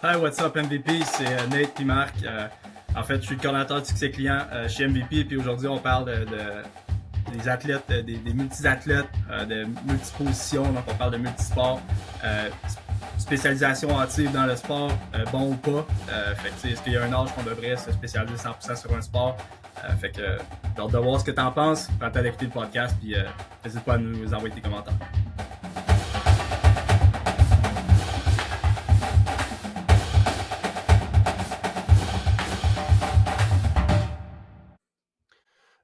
Hi, what's up MVP? C'est Nate puis Marc. En fait, je suis le coordinateur du succès client chez MVP. Puis aujourd'hui, on parle des athlètes, des multi-athlètes, de multipositions. Donc, on parle de multisport, spécialisation active dans le sport, bon ou pas. Fait que, est-ce qu'il y a un âge qu'on devrait se spécialiser 100% sur un sport? Fait que, j'ai hâte de voir ce que tu en penses. Prends le temps d'écouter le podcast. Puis, n'hésite pas à nous envoyer tes commentaires.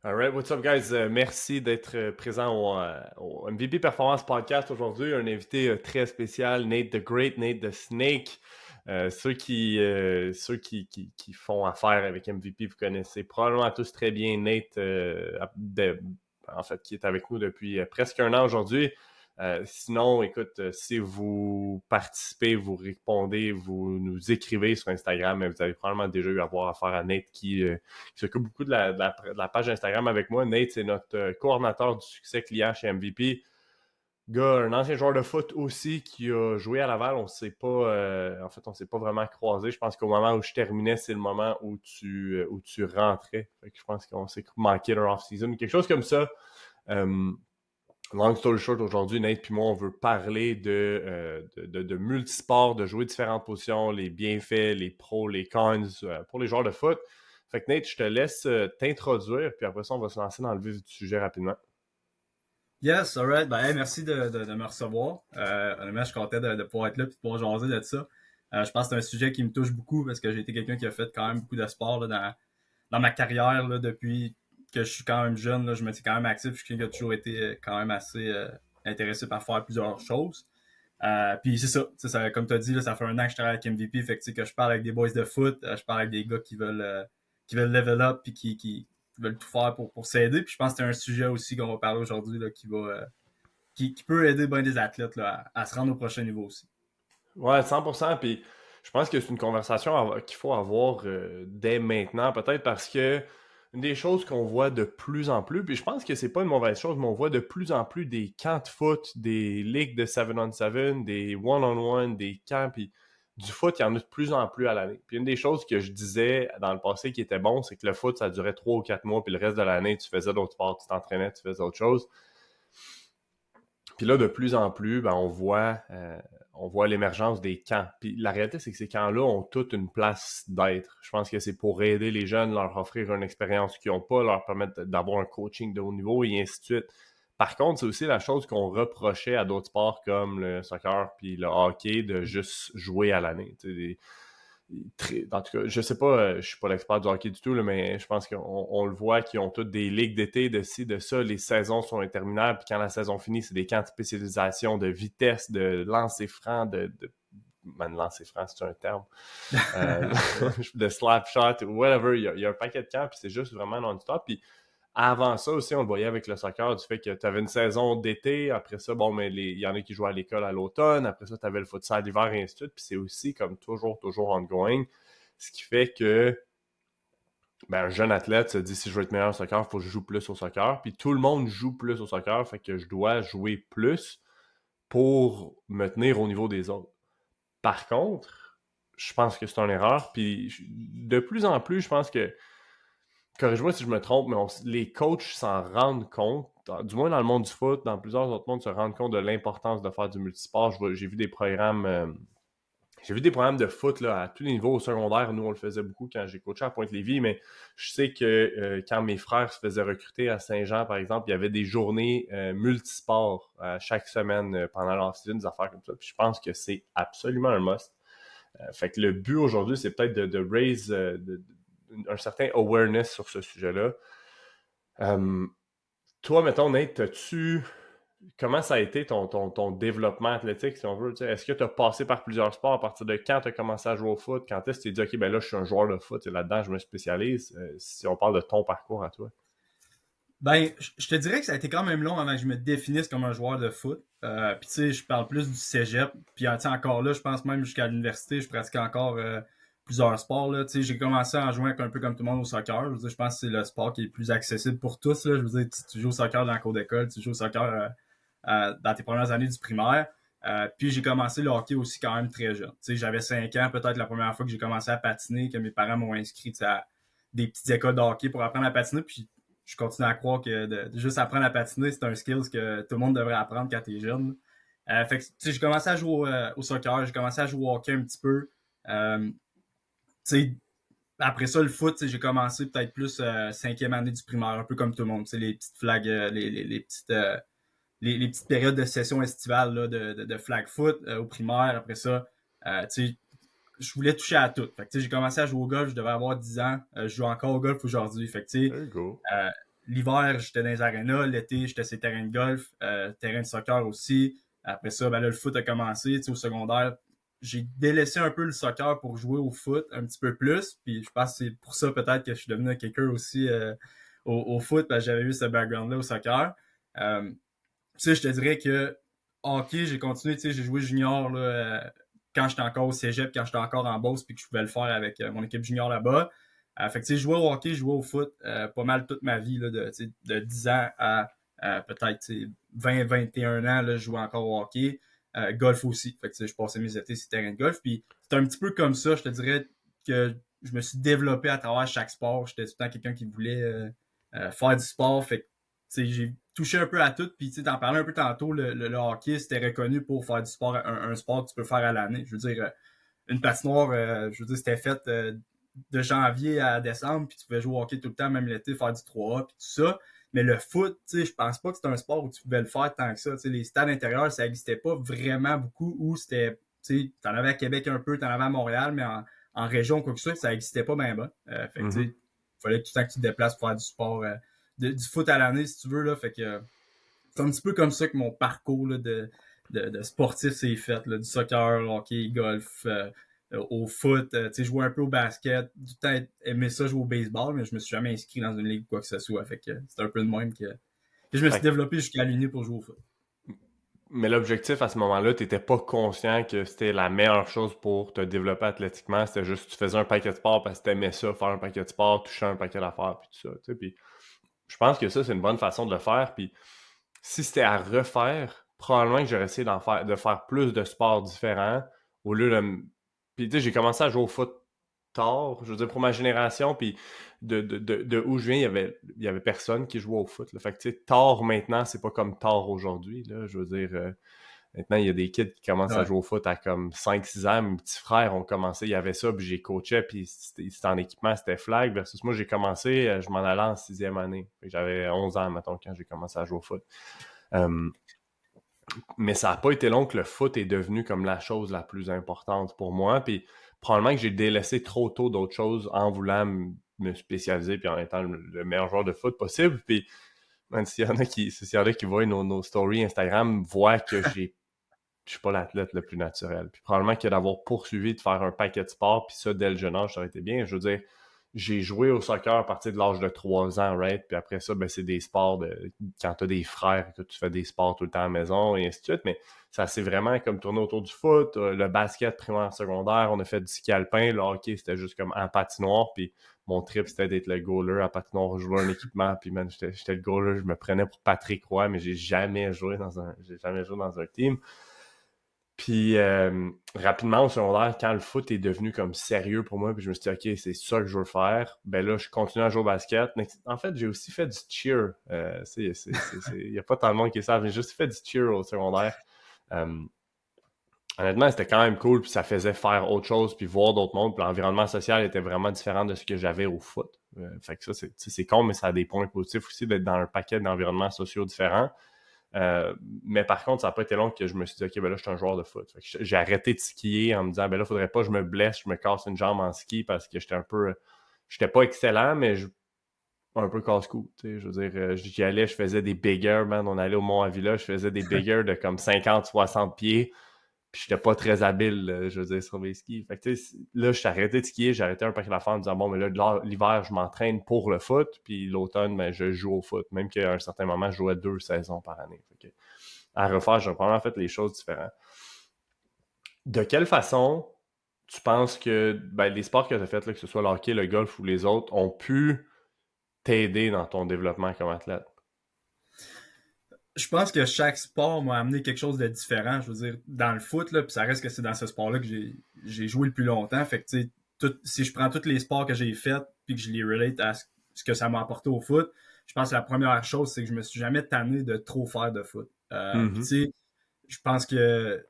Alright, what's up guys? Merci d'être présent au MVP Performance Podcast aujourd'hui. Un invité très spécial, Nate the Great, Nate the Snake. Ceux qui font affaire avec MVP, vous connaissez probablement tous très bien Nate, en fait, qui est avec nous depuis presque un an aujourd'hui. Sinon, écoute, si vous participez, vous répondez, vous nous écrivez sur Instagram, vous avez probablement déjà eu à avoir affaire à Nate qui s'occupe beaucoup de la page Instagram avec moi. Nate, c'est notre coordinateur du succès client chez MVP. Gars, un ancien joueur de foot aussi qui a joué à Laval. On s'est pas vraiment croisés. Je pense qu'au moment où je terminais, c'est le moment où tu rentrais. Fait que je pense qu'on s'est manqué leur off-season. Quelque chose comme ça. Long story short, aujourd'hui, Nate et moi, on veut parler de multisports, de jouer différentes positions, les bienfaits, les pros, les cons pour les joueurs de foot. Fait que Nate, je te laisse t'introduire, puis après ça, on va se lancer dans le vif du sujet rapidement. Yes, alright. Ben, hey, merci de me recevoir. Honnêtement, je suis content de pouvoir être là et de pouvoir jaser de ça. Je pense que c'est un sujet qui me touche beaucoup parce que j'ai été quelqu'un qui a fait quand même beaucoup de sport là, dans ma carrière là, depuis que je suis quand même jeune. Là, je me suis quand même actif. Je suis quelqu'un qui a toujours été quand même assez intéressé par faire plusieurs choses. Puis c'est ça, comme tu as dit, là, ça fait un an que je travaille avec MVP. Fait que je parle avec des boys de foot, je parle avec des gars qui veulent level up puis qui veulent tout faire pour s'aider. Puis je pense que c'est un sujet aussi qu'on va parler aujourd'hui là, qui peut aider bien des athlètes là, à se rendre au prochain niveau aussi. Ouais, 100%. Puis je pense que c'est une conversation qu'il faut avoir dès maintenant, peut-être parce que une des choses qu'on voit de plus en plus, puis je pense que c'est pas une mauvaise chose, mais on voit de plus en plus des camps de foot, des ligues de 7-on-7, des one-on-one, des camps, puis du foot, il y en a de plus en plus à l'année. Puis une des choses que je disais dans le passé qui était bon, c'est que le foot, ça durait 3 ou 4 mois, puis le reste de l'année, tu faisais d'autres sports, tu t'entraînais, tu faisais autre chose. Puis là, de plus en plus, on voit l'émergence des camps. Puis la réalité, c'est que ces camps-là ont toute une place d'être. Je pense que c'est pour aider les jeunes, leur offrir une expérience qu'ils n'ont pas, leur permettre d'avoir un coaching de haut niveau et ainsi de suite. Par contre, c'est aussi la chose qu'on reprochait à d'autres sports comme le soccer puis le hockey de juste jouer à l'année. En tout cas, je sais pas, je suis pas l'expert du hockey du tout, là, mais je pense qu'on le voit qu'ils ont toutes des ligues d'été, de ci, de ça. Les saisons sont interminables, puis quand la saison finit, c'est des camps de spécialisation, de vitesse, de lancer franc, lancer franc, c'est un terme. De slap shot, whatever. Il y a un paquet de camps, puis c'est juste vraiment non-stop. Puis avant ça aussi, on le voyait avec le soccer, du fait que tu avais une saison d'été, après ça, mais il y en a qui jouaient à l'école à l'automne, après ça, tu avais le futsal l'hiver et ainsi de suite, puis c'est aussi comme toujours ongoing, ce qui fait que un jeune athlète se dit si je veux être meilleur au soccer, il faut que je joue plus au soccer, puis tout le monde joue plus au soccer, fait que je dois jouer plus pour me tenir au niveau des autres. Par contre, je pense que c'est une erreur, puis de plus en plus, je pense que corrige-moi si je me trompe, mais les coachs s'en rendent compte, du moins dans le monde du foot, dans plusieurs autres mondes, se rendent compte de l'importance de faire du multisport. J'ai vu des programmes de foot là, à tous les niveaux au secondaire. Nous, on le faisait beaucoup quand j'ai coaché à Pointe-Lévis, mais je sais que quand mes frères se faisaient recruter à Saint-Jean, par exemple, il y avait des journées multisports chaque semaine pendant l'off-season, des affaires comme ça. Puis je pense que c'est absolument un must. Fait que le but aujourd'hui, c'est peut-être de raise un certain awareness sur ce sujet-là. Toi, mettons, Nate, comment ça a été ton développement athlétique, si on veut? Est-ce que tu as passé par plusieurs sports? À partir de quand tu as commencé à jouer au foot? Quand est-ce que tu t'es dit, OK, là, je suis un joueur de foot et là-dedans, je me spécialise? Si on parle de ton parcours à toi. Ben, je te dirais que ça a été quand même long avant que je me définisse comme un joueur de foot. Puis tu sais, je parle plus du cégep. Puis encore là, je pense même jusqu'à l'université, je pratiquais encore plusieurs sports. Là. Tu sais, j'ai commencé à en jouer un peu comme tout le monde au soccer. Je pense que c'est le sport qui est le plus accessible pour tous. Là. Je veux dire, tu joues au soccer dans la cour d'école, tu joues au soccer dans tes premières années du primaire. Puis j'ai commencé le hockey aussi quand même très jeune. Tu sais, j'avais 5 ans, peut-être la première fois que j'ai commencé à patiner, que mes parents m'ont inscrit à des petites écoles de hockey pour apprendre à patiner. Puis je continue à croire que de juste apprendre à patiner, c'est un skill que tout le monde devrait apprendre quand t'es jeune. Fait que, tu sais, j'ai commencé à jouer au soccer, j'ai commencé à jouer au hockey un petit peu. Tu sais, après ça, le foot, j'ai commencé peut-être plus 5e année du primaire, un peu comme tout le monde. Les petites flags, les petites périodes de session estivale là, de flag foot au primaire. Après ça, je voulais toucher à tout. Fait que, j'ai commencé à jouer au golf, je devais avoir 10 ans. Je joue encore au golf aujourd'hui. Fait que, There you go. l'hiver, j'étais dans les arénas. L'été, j'étais sur les terrains de golf, terrain de soccer aussi. Après ça, ben là, le foot a commencé. Au secondaire, j'ai délaissé un peu le soccer pour jouer au foot un petit peu plus. Puis je pense que c'est pour ça peut-être que je suis devenu quelqu'un aussi au foot, parce que j'avais eu ce background-là au soccer. Je te dirais que hockey, j'ai continué, j'ai joué junior là, quand j'étais encore au cégep, quand j'étais encore en Beauce, puis que je pouvais le faire avec mon équipe junior là-bas. Fait que, je jouais au hockey, je jouais au foot pas mal toute ma vie, là, de 10 ans à peut-être 20, 21 ans, là, je jouais encore au hockey. Golf aussi. Fait que, je passais mes étés sur le terrain de golf. Puis c'est un petit peu comme ça, je te dirais que je me suis développé à travers chaque sport. J'étais tout le temps quelqu'un qui voulait faire du sport. Fait que, j'ai touché un peu à tout. Puis t'en parlais un peu tantôt, le hockey, c'était reconnu pour faire du sport, un sport que tu peux faire à l'année. Je veux dire, une patinoire, je veux dire, c'était fait de janvier à décembre, puis tu pouvais jouer au hockey tout le temps, même l'été, faire du 3A, puis tout ça. Mais le foot, je pense pas que c'était un sport où tu pouvais le faire tant que ça. Les stades intérieurs, ça n'existait pas vraiment beaucoup, où c'était, t'en avais à Québec un peu, t'en avais à Montréal, mais en région, quoi que ce soit, ça n'existait pas bien bas. Fait que, il fallait tout le temps que tu te déplaces pour faire du sport, du foot à l'année, si tu veux, là. Fait que c'est un petit peu comme ça que mon parcours là, de sportif s'est fait, là, du soccer, hockey, golf, au foot, jouer un peu au basket, du temps aimé ça jouer au baseball, mais je me suis jamais inscrit dans une ligue ou quoi que ce soit. Fait que c'est un peu de même que je me suis développé jusqu'à l'Uni pour jouer au foot. Mais l'objectif à ce moment-là, tu n'étais pas conscient que c'était la meilleure chose pour te développer athlétiquement. C'était juste que tu faisais un paquet de sport parce que tu aimais ça, faire un paquet de sport, toucher un paquet d'affaires, puis tout ça. Puis je pense que ça, c'est une bonne façon de le faire. Puis si c'était à refaire, probablement que j'aurais essayé de faire plus de sports différents au lieu de. Puis tu sais, j'ai commencé à jouer au foot tard, je veux dire, pour ma génération, puis de où je viens, il y avait personne qui jouait au foot. Là. Fait que tu sais, tard maintenant, c'est pas comme tard aujourd'hui. Là. Je veux dire, maintenant, il y a des kids qui commencent à jouer au foot à comme 5-6 ans. Mes petits frères ont commencé, il y avait ça, puis j'ai coaché, puis c'était en équipement, c'était flag, versus moi, j'ai commencé, je m'en allais en 6e année. J'avais 11 ans, mettons, quand j'ai commencé à jouer au foot. Mais ça n'a pas été long que le foot est devenu comme la chose la plus importante pour moi, puis probablement que j'ai délaissé trop tôt d'autres choses en voulant me spécialiser, puis en étant le meilleur joueur de foot possible, puis s'il y en a qui voient nos stories Instagram, voient que je suis pas l'athlète le plus naturel. Puis probablement que d'avoir poursuivi de faire un paquet de sports, puis ça, dès le jeune âge, ça aurait été bien. Je veux dire, j'ai joué au soccer à partir de l'âge de 3 ans, right? Puis après ça, ben, c'est des sports quand tu as des frères, que tu fais des sports tout le temps à la maison, et ainsi de suite. Mais ça s'est vraiment comme tourné autour du foot. Le basket primaire, secondaire, on a fait du ski alpin. Le hockey, c'était juste comme en patinoire. Puis mon trip, c'était d'être le goaler à patinoire, jouer un équipement. Puis man, j'étais le goaler, je me prenais pour Patrick Roy, mais j'ai jamais joué dans un team. Puis rapidement au secondaire, quand le foot est devenu comme sérieux pour moi, puis je me suis dit, OK, c'est ça que je veux faire, ben là, je continue à jouer au basket. Mais, en fait, j'ai aussi fait du cheer. Il n'y a pas tant de monde qui savent, mais j'ai juste fait du cheer au secondaire. Honnêtement, c'était quand même cool, puis ça faisait faire autre chose, puis voir d'autres mondes, puis l'environnement social était vraiment différent de ce que j'avais au foot. Fait que ça, c'est con, mais ça a des points positifs aussi d'être dans un paquet d'environnements sociaux différents. Mais par contre, ça n'a pas été long que je me suis dit, OK, ben là, je suis un joueur de foot. Fait que j'ai arrêté de skier en me disant, ben là, il faudrait pas que je me blesse, je me casse une jambe en ski parce que j'étais pas excellent, mais un peu casse-cou. Je veux dire, j'y allais, je faisais des biggers, man. On allait au Mont-Avila, je faisais des biggers de comme 50-60 pieds. Puis j'étais pas très habile, je veux dire, sur les skis. Fait que là, j'ai arrêté de skier, j'ai arrêté un paquet d'affaires en me disant, bon, mais là, l'hiver, je m'entraîne pour le foot, puis l'automne, ben, je joue au foot. Même qu'à un certain moment, je jouais 2 saisons par année. Fait que, à refaire, j'ai probablement fait les choses différentes. De quelle façon tu penses que les sports que tu as fait, là, que ce soit le hockey, le golf ou les autres, ont pu t'aider dans ton développement comme athlète? Je pense que chaque sport m'a amené quelque chose de différent. Je veux dire, dans le foot, là, puis ça reste que c'est dans ce sport-là que j'ai joué le plus longtemps. Fait que, tu sais, si je prends tous les sports que j'ai faits puis que je les relate à ce que ça m'a apporté au foot, je pense que la première chose, c'est que je me suis jamais tanné de trop faire de foot. Puis, tu Mhm. sais, je pense que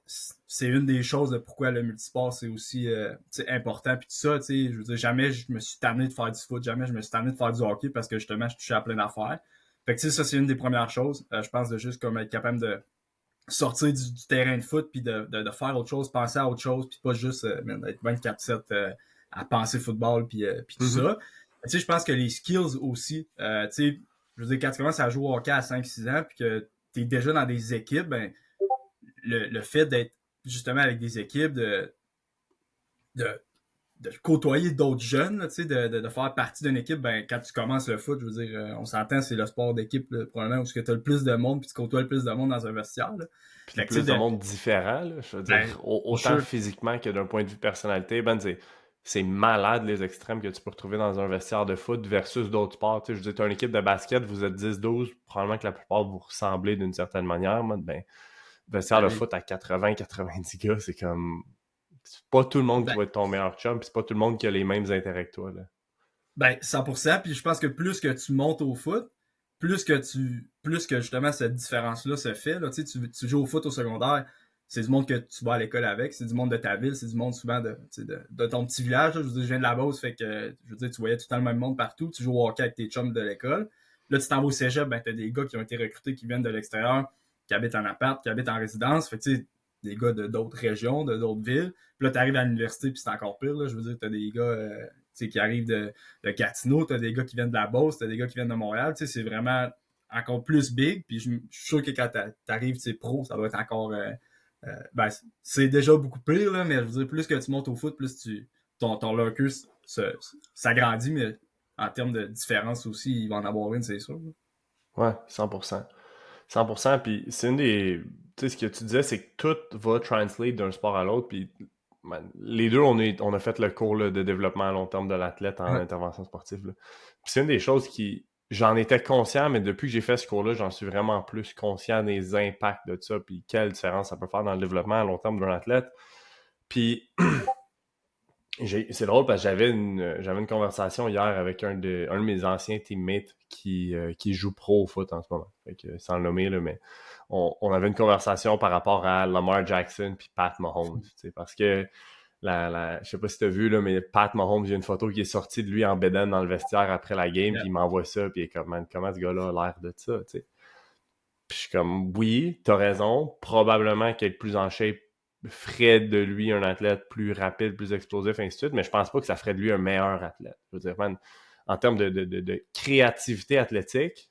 c'est une des choses de pourquoi le multisport, c'est aussi tu sais, important. Puis tout ça, tu sais, je veux dire, jamais je me suis tanné de faire du foot, jamais je me suis tanné de faire du hockey parce que justement, je touchais à plein d'affaires. Fait que tu sais, ça, c'est une des premières choses. Je pense de juste comme être capable de sortir du terrain de foot puis de faire autre chose, penser à autre chose, puis pas juste être 24/7 à penser football puis tout Mhm. ça. Tu sais, je pense que les skills aussi, tu sais, je veux dire, quand tu commences à jouer au hockey à 5-6 ans puis que tu es déjà dans des équipes, ben, le fait d'être justement avec des équipes, de, de côtoyer d'autres jeunes, là, de faire partie d'une équipe, ben, quand tu commences le foot, je veux dire, on s'entend, c'est le sport d'équipe, là, probablement, où tu as le plus de monde, puis tu côtoies le plus de monde dans un vestiaire. Là. Puis Fait que, tu sais, plus de monde différent, là, je veux ben, dire, for autant sure. physiquement que d'un point de vue personnalité, ben c'est malade les extrêmes que tu peux retrouver dans un vestiaire de foot versus d'autres sports. Tu sais, je veux dire, tu as une équipe de basket, vous êtes 10-12, probablement que la plupart vous ressemblez d'une certaine manière. Moi, ben, vestiaire Ben de oui. foot à 80-90 gars, c'est comme. C'est pas tout le monde qui Ben, va être ton meilleur chum, puis c'est pas tout le monde qui a les mêmes intérêts que toi, là. ben 100%, puis je pense que plus que tu montes au foot, plus que justement cette différence-là se fait. Là, tu joues au foot au secondaire, c'est du monde que tu vas à l'école avec, c'est du monde de ta ville, c'est du monde souvent de ton petit village. Là. Je veux dire, je viens de la Beauce, fait que je veux dire, tu voyais tout le temps le même monde partout. Tu joues au hockey avec tes chums de l'école. Là, tu t'en vas au cégep, ben t'as des gars qui ont été recrutés, qui viennent de l'extérieur, qui habitent en appart, qui habitent en résidence. Fait que tu sais, des gars de d'autres régions, de d'autres villes. Puis là, t'arrives à l'université, puis c'est encore pire. Là. Je veux dire, t'as des gars qui arrivent de Gatineau, t'as des gars qui viennent de la Beauce, t'as des gars qui viennent de Montréal. Tu sais, c'est vraiment encore plus big. Puis je suis sûr que quand t'arrives pro, ça doit être encore. Ben, c'est déjà beaucoup pire, là, mais je veux dire, plus que tu montes au foot, plus ton locus s'agrandit, mais en termes de différence aussi, il va en avoir une, c'est sûr. Ouais, 100%. 100%, puis c'est une des... Tu sais, ce que tu disais, c'est que tout va translate d'un sport à l'autre, puis man, les deux, on a fait le cours là, de développement à long terme de l'athlète en Ouais. intervention sportive, là. Puis c'est une des choses qui... J'en étais conscient, mais depuis que j'ai fait ce cours-là, j'en suis vraiment plus conscient des impacts de ça, puis quelle différence ça peut faire dans le développement à long terme d'un athlète. Puis c'est drôle parce que j'avais une conversation hier avec un de mes anciens teammates qui joue pro au foot en ce moment. Fait que, sans le nommer, là, mais on avait une conversation par rapport à Lamar Jackson puis Pat Mahomes. Tu sais, parce que je sais pas si tu as vu, là, mais Pat Mahomes, il y a une photo qui est sortie de lui en bédaine dans le vestiaire après la game, Yeah. puis il m'envoie ça, puis il est comme, man, comment ce gars-là a l'air de ça, tu sais. Puis je suis comme, oui, t'as raison, probablement qu'être plus en shape ferait de lui un athlète plus rapide, plus explosif, ainsi de suite, mais je pense pas que ça ferait de lui un meilleur athlète. Je veux dire, man, en termes de créativité athlétique,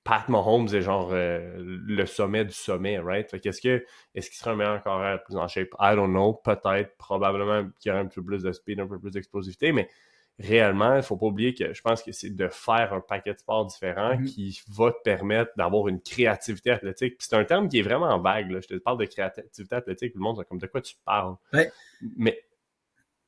Pat Mahomes est genre le sommet du sommet, right? Fait est-ce qu'il serait un meilleur carrière plus en shape? I don't know. Peut-être, probablement qu'il y aurait un peu plus de speed, un peu plus d'explosivité, mais réellement, il ne faut pas oublier que je pense que c'est de faire un paquet de sports différents Mhm. qui va te permettre d'avoir une créativité athlétique. Puis c'est un terme qui est vraiment vague, là. Je te parle de créativité athlétique, tout le monde est comme de quoi tu parles. Ben, Mais,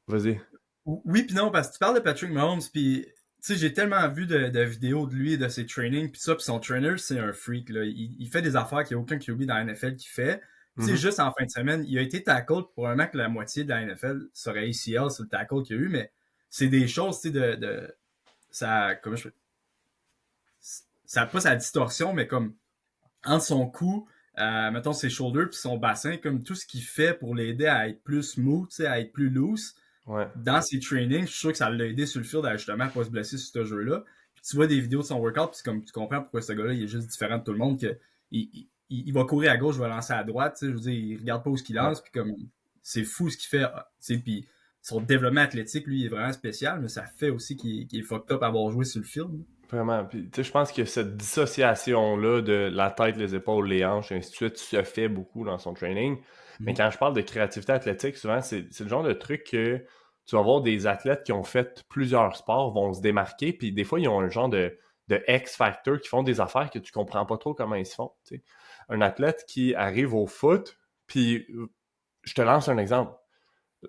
vas-y. oui, puis non, parce que tu parles de Patrick Mahomes, puis tu sais, j'ai tellement vu de vidéos de lui, de ses trainings, puis ça, puis son trainer, c'est un freak, là. Il fait des affaires qu'il n'y a aucun QB dans la NFL qui fait. Puis c'est Mhm. juste en fin de semaine, il a été tackle, probablement que la moitié de la NFL serait ACL sur le tackle qu'il y a eu, mais c'est des choses, tu sais, ça, comment je fais, ça n'a pas sa distorsion, mais comme entre son cou, mettons ses shoulders puis son bassin, comme tout ce qu'il fait pour l'aider à être plus smooth, tu sais, à être plus loose, Ouais. dans ses trainings, je suis sûr que ça l'a aidé sur le field à justement pas se blesser sur ce jeu-là. Puis tu vois des vidéos de son workout, puis comme tu comprends pourquoi ce gars-là, il est juste différent de tout le monde, que il va courir à gauche, il va lancer à droite, tu sais, je veux dire, il regarde pas où ce qu'il Ouais. lance, puis comme c'est fou ce qu'il fait, tu sais, puis son développement athlétique, lui, il est vraiment spécial, mais ça fait aussi qu'il est fucked up à avoir joué sur le field. Vraiment. Puis, tu sais, je pense que cette dissociation-là de la tête, les épaules, les hanches, et ainsi de suite, se fait beaucoup dans son training. Mais Mhm. quand je parle de créativité athlétique, souvent, c'est le genre de truc que tu vas voir des athlètes qui ont fait plusieurs sports, vont se démarquer, puis des fois, ils ont un genre de X-factor qui font des affaires que tu comprends pas trop comment ils se font. Tu sais. Un athlète qui arrive au foot, puis je te lance un exemple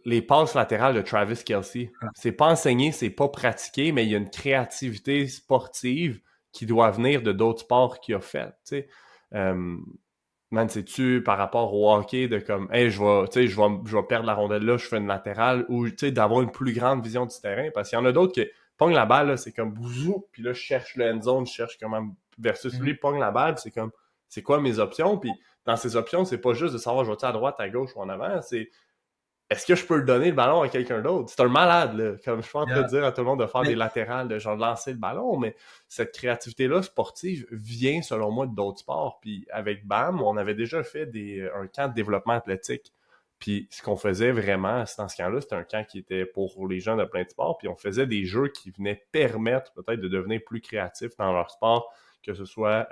les passes latérales de Travis Kelce. C'est pas enseigné, c'est pas pratiqué, mais il y a une créativité sportive qui doit venir de d'autres sports qu'il a fait. T'sais. Man, sais-tu, par rapport au hockey, de comme, hey, je vais perdre la rondelle là, je fais une latérale, ou, tu sais, d'avoir une plus grande vision du terrain, parce qu'il y en a d'autres qui pognent la balle, là, c'est comme, bouzou, puis là, je cherche le end zone, je cherche comment, versus lui, Mhm. pogne la balle, puis c'est comme, c'est quoi mes options, puis dans ces options, c'est pas juste de savoir, je vais à droite, à gauche ou en avant, c'est, est-ce que je peux le donner le ballon à quelqu'un d'autre? C'est un malade, là. Comme je suis pas en train de Yeah. dire à tout le monde de faire des Mais, latérales, de genre lancer le ballon, mais cette créativité-là sportive vient, selon moi, d'autres sports. Puis avec BAM, on avait déjà fait un camp de développement athlétique. Puis ce qu'on faisait vraiment dans ce camp-là, c'était un camp qui était pour les gens de plein de sports. Puis on faisait des jeux qui venaient permettre peut-être de devenir plus créatifs dans leur sport, que ce soit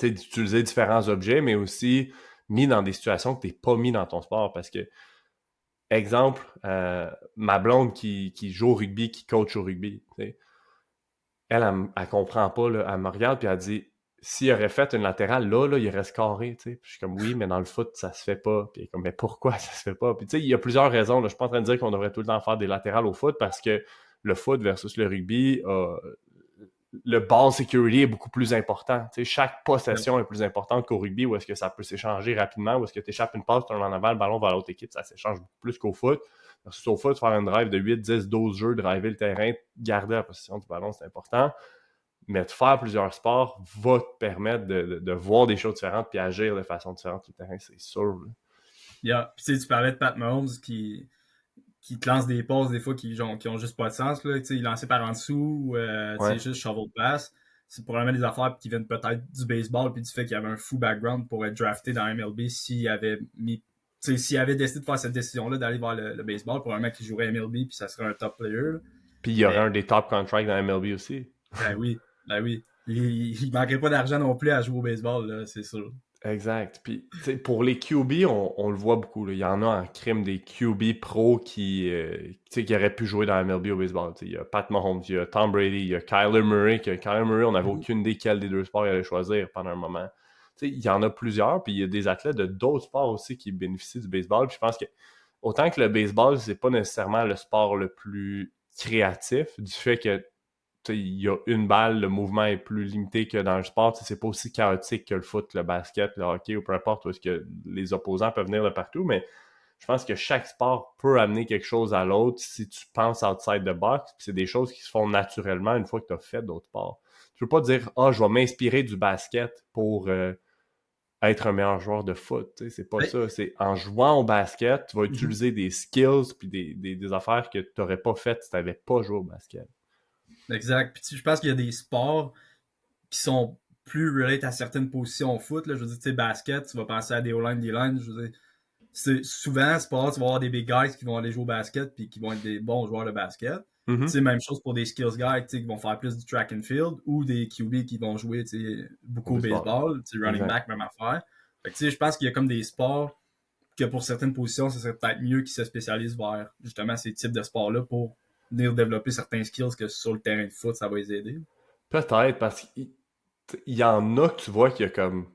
d'utiliser différents objets, mais aussi mis dans des situations que tu n'es pas mis dans ton sport. Parce que exemple, ma blonde qui joue au rugby, qui coach au rugby, elle comprend pas, là, elle me regarde puis elle dit s'il aurait fait une latérale là, il reste carré, tu sais. Puis je suis comme oui, mais dans le foot, ça se fait pas. Puis elle est comme mais pourquoi ça se fait pas? Puis tu sais, il y a plusieurs raisons. Là. Je suis pas en train de dire qu'on devrait tout le temps faire des latérales au foot parce que le foot versus le rugby le ball security est beaucoup plus important. Tu sais, chaque possession est plus importante qu'au rugby où est-ce que ça peut s'échanger rapidement, où est-ce que tu échappes une passe, tu en avant, le ballon va à l'autre équipe, ça s'échange beaucoup plus qu'au foot. Versus au foot, faire un drive de 8, 10, 12 jeux, driver le terrain, garder la possession du ballon, c'est important. Mais de faire plusieurs sports va te permettre de voir des choses différentes puis agir de façon différente sur le terrain, c'est sûr. Là. yeah. Puis, tu parlais de Pat Mahomes qui te lance des passes des fois qui ont juste pas de sens. Là. Il lançait par en dessous ou Ouais. juste shovel pass. C'est probablement des affaires qui viennent peut-être du baseball puis du fait qu'il avait un fou background pour être drafté dans MLB s'il avait décidé de faire cette décision-là d'aller vers le baseball, probablement qu'il jouerait MLB puis ça serait un top player. Là. Puis il y aurait un Mais des top contracts dans MLB aussi. ben oui, ben oui. Il manquerait pas d'argent non plus à jouer au baseball, là, c'est sûr. Exact. Puis, tu sais, pour les QB, on le voit beaucoup. Là. Il y en a en crime des QB pros qui auraient pu jouer dans la MLB au baseball. Il y a Pat Mahomes, il y a Tom Brady, il y a Kyler Murray. Kyler Murray, on n'avait Mhm. aucune idée quel des deux sports il allait choisir pendant un moment. Il y en a plusieurs, puis il y a des athlètes de d'autres sports aussi qui bénéficient du baseball. Puis je pense que autant que le baseball, c'est pas nécessairement le sport le plus créatif, du fait que il y a une balle, le mouvement est plus limité que dans le sport. C'est pas aussi chaotique que le foot, le basket, le hockey ou peu importe où est-ce que les opposants peuvent venir de partout, mais je pense que chaque sport peut amener quelque chose à l'autre si tu penses outside the box. Puis c'est des choses qui se font naturellement une fois que tu as fait d'autres sports. Tu peux pas dire je vais m'inspirer du basket pour être un meilleur joueur de foot. C'est pas Ouais. ça. C'est en jouant au basket, tu vas Mhm. utiliser des skills puis des affaires que tu n'aurais pas faites si tu n'avais pas joué au basket. Exact. Puis je pense qu'il y a des sports qui sont plus related à certaines positions au foot. Là. Je veux dire, tu sais, basket, tu vas penser à des O-line, D-line. Je veux dire, souvent, sport, tu vas avoir des big guys qui vont aller jouer au basket puis qui vont être des bons joueurs de basket. Tu Mhm. sais, même chose pour des skills guys tu sais, qui vont faire plus du track and field ou des QB qui vont jouer tu sais, Au beaucoup au baseball. baseball. Tu sais, running Exact. back, même affaire. Fait que, tu sais, je pense qu'il y a comme des sports que pour certaines positions, ça serait peut-être mieux qu'ils se spécialisent vers justement ces types de sports-là pour venir développer certains skills que sur le terrain de foot, ça va les aider. Peut-être, parce qu'il y en a que tu vois qu'il y a comme.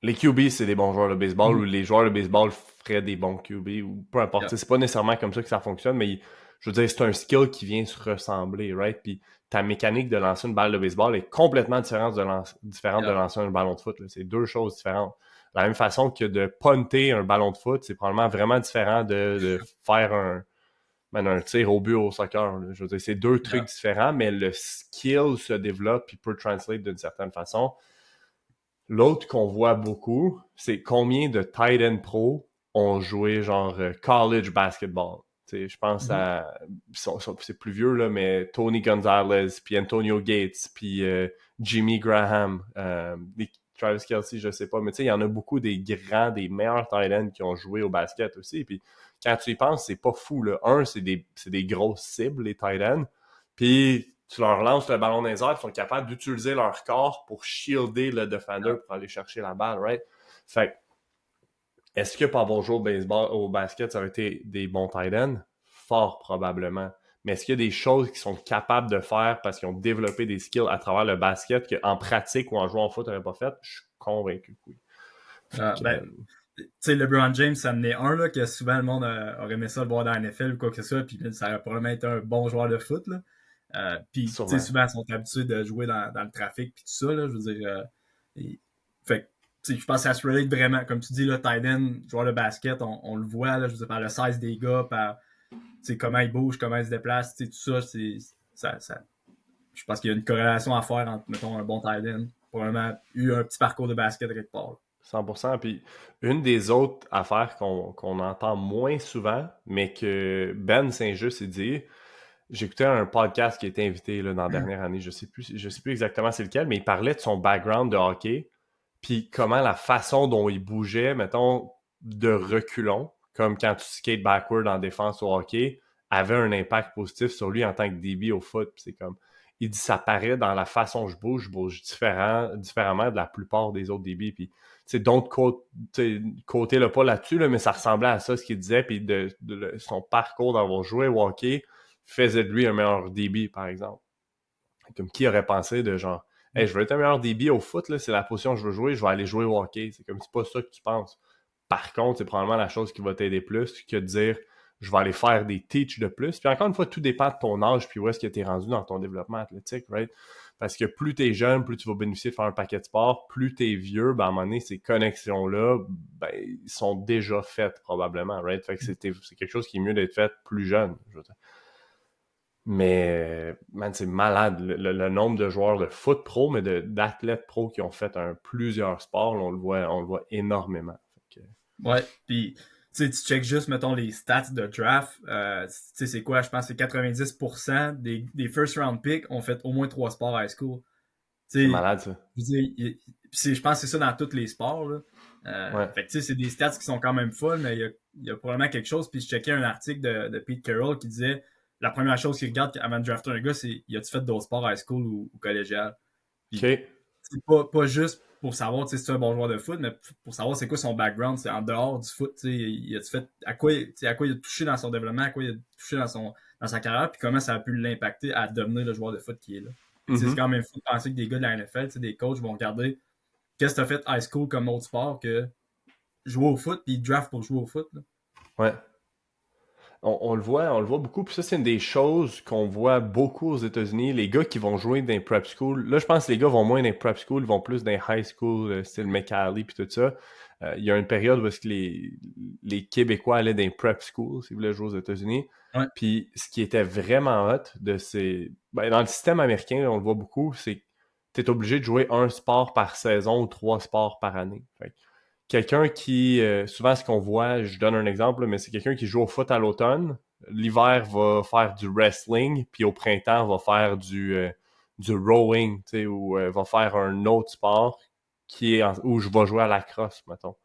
Les QB, c'est des bons joueurs de baseball, ou Mhm. les joueurs de baseball feraient des bons QB, ou peu importe. Yeah. C'est pas nécessairement comme ça que ça fonctionne, mais je veux dire, c'est un skill qui vient se ressembler, right? Puis ta mécanique de lancer une balle de baseball est complètement différente de Yeah. lancer un ballon de foot. Là. C'est deux choses différentes. De la même façon que de punter un ballon de foot, c'est probablement vraiment différent de faire un tir au but au soccer. Là. Je veux dire, c'est deux Yeah. trucs différents, mais le skill se développe et peut translate d'une certaine façon. L'autre qu'on voit beaucoup, c'est combien de tight end pro ont joué genre college basketball. T'sais, je pense Mhm. à c'est plus vieux là, mais Tony Gonzalez, puis Antonio Gates, puis Jimmy Graham, Travis Kelce, je sais pas, mais tu sais, il y en a beaucoup des grands, des meilleurs tight ends qui ont joué au basket aussi. Puis quand tu y penses, c'est pas fou là. Un, c'est des grosses cibles les tight ends. Puis tu leur lances le ballon dans les airs, ils sont capables d'utiliser leur corps pour shielder le defender Yeah. pour aller chercher la balle, right? Fait est-ce que pour avoir joué au baseball, au basket, ça aurait été des bons tight ends? Fort probablement. Mais est-ce qu'il y a des choses qu'ils sont capables de faire parce qu'ils ont développé des skills à travers le basket qu'en pratique ou en jouant au foot, ils n'auraient pas fait? Je suis convaincu que oui. Fait que, Ben, tu sais, LeBron James, ça en est un là, que souvent le monde aurait aimé ça le voir dans la NFL ou quoi que ce soit, puis ça aurait probablement été un bon joueur de foot. Là. Puis, tu sais, sûrement. souvent, ils sont habitués de jouer dans le trafic puis tout ça. Là, je veux dire, je pense que ça se relate vraiment. Comme tu dis, là, tight end, joueur de basket, on le voit, là, je veux dire, par le size des gars, par comment ils bougent, comment ils se déplacent, tout ça, je pense qu'il y a une corrélation à faire entre, mettons, un bon tight end, probablement eu un petit parcours de basket quelque part. Là. 100%. Puis une des autres affaires qu'on entend moins souvent, mais que Ben Saint-Just s'est dit, j'écoutais un podcast qui a été invité là, dans la dernière année, je sais plus exactement c'est lequel, mais il parlait de son background de hockey, puis comment la façon dont il bougeait, mettons, de reculons, comme quand tu skates backward en défense au hockey, avait un impact positif sur lui en tant que DB au foot. Puis c'est comme, il dit, ça paraît dans la façon dont je bouge différemment de la plupart des autres DB. Puis, d'autres côté le pas là-dessus, là, mais ça ressemblait à ça, ce qu'il disait, puis son parcours d'avoir joué au hockey faisait de lui un meilleur DB, par exemple. Comme qui aurait pensé de genre, hey, je veux être un meilleur DB au foot, là, c'est la position que je veux jouer, je vais aller jouer au hockey. C'est comme, c'est pas ça que tu penses. Par contre, c'est probablement la chose qui va t'aider plus que de dire, je vais aller faire des teach de plus. Puis encore une fois, tout dépend de ton âge, puis où est-ce que tu es rendu dans ton développement athlétique, right? Parce que plus tu es jeune, plus tu vas bénéficier de faire un paquet de sport. Plus tu es vieux, ben à un moment donné, ces connexions-là, ben, ils sont déjà faites probablement, right? Fait que c'est quelque chose qui est mieux d'être fait plus jeune, je veux dire. Mais, man, c'est malade le nombre de joueurs de foot pro, mais d'athlètes pro qui ont fait plusieurs sports, là, on le voit énormément. Fait que... Ouais, puis tu checkes juste, mettons, les stats de draft. C'est quoi? Je pense que c'est 90% des first round picks ont fait au moins 3 sports high school. C'est malade, ça. Je pense que c'est ça dans tous les sports. Là. Ouais. Fait que c'est des stats qui sont quand même folles, mais il y a probablement quelque chose. Puis je checkais un article de Pete Carroll qui disait la première chose qu'il regarde avant de drafter un gars, c'est y a-tu fait d'autres sports high school ou collégial? Puis, OK. c'est pas juste pour savoir si c'est un bon joueur de foot, mais pour savoir c'est quoi son background, c'est en dehors du foot. Il a fait à quoi il a touché dans son développement, à quoi il a touché dans sa carrière, puis comment ça a pu l'impacter à devenir le joueur de foot qui est là. C'est quand même fou de penser que des gars de la NFL, des coachs vont regarder qu'est-ce que tu as fait high school comme autre sport que jouer au foot, puis draft pour jouer au foot. Là. Ouais. On le voit beaucoup. Puis ça, c'est une des choses qu'on voit beaucoup aux États-Unis. Les gars qui vont jouer dans les prep school. Là, je pense que les gars vont moins dans les prep school, ils vont plus dans les high school, style McAllee puis tout ça. Il y a une période où est-ce que les Québécois allaient dans les prep school s'ils voulaient jouer aux États-Unis. Ouais. Puis ce qui était vraiment hot de ces... Ben, dans le système américain, on le voit beaucoup, c'est que tu es obligé de jouer un sport par saison ou 3 sports par année. Fait que quelqu'un qui, souvent ce qu'on voit, je donne un exemple, mais c'est quelqu'un qui joue au foot à l'automne, l'hiver va faire du wrestling, puis au printemps va faire du rowing, ou va faire un autre sport où je vais jouer à la crosse, mettons,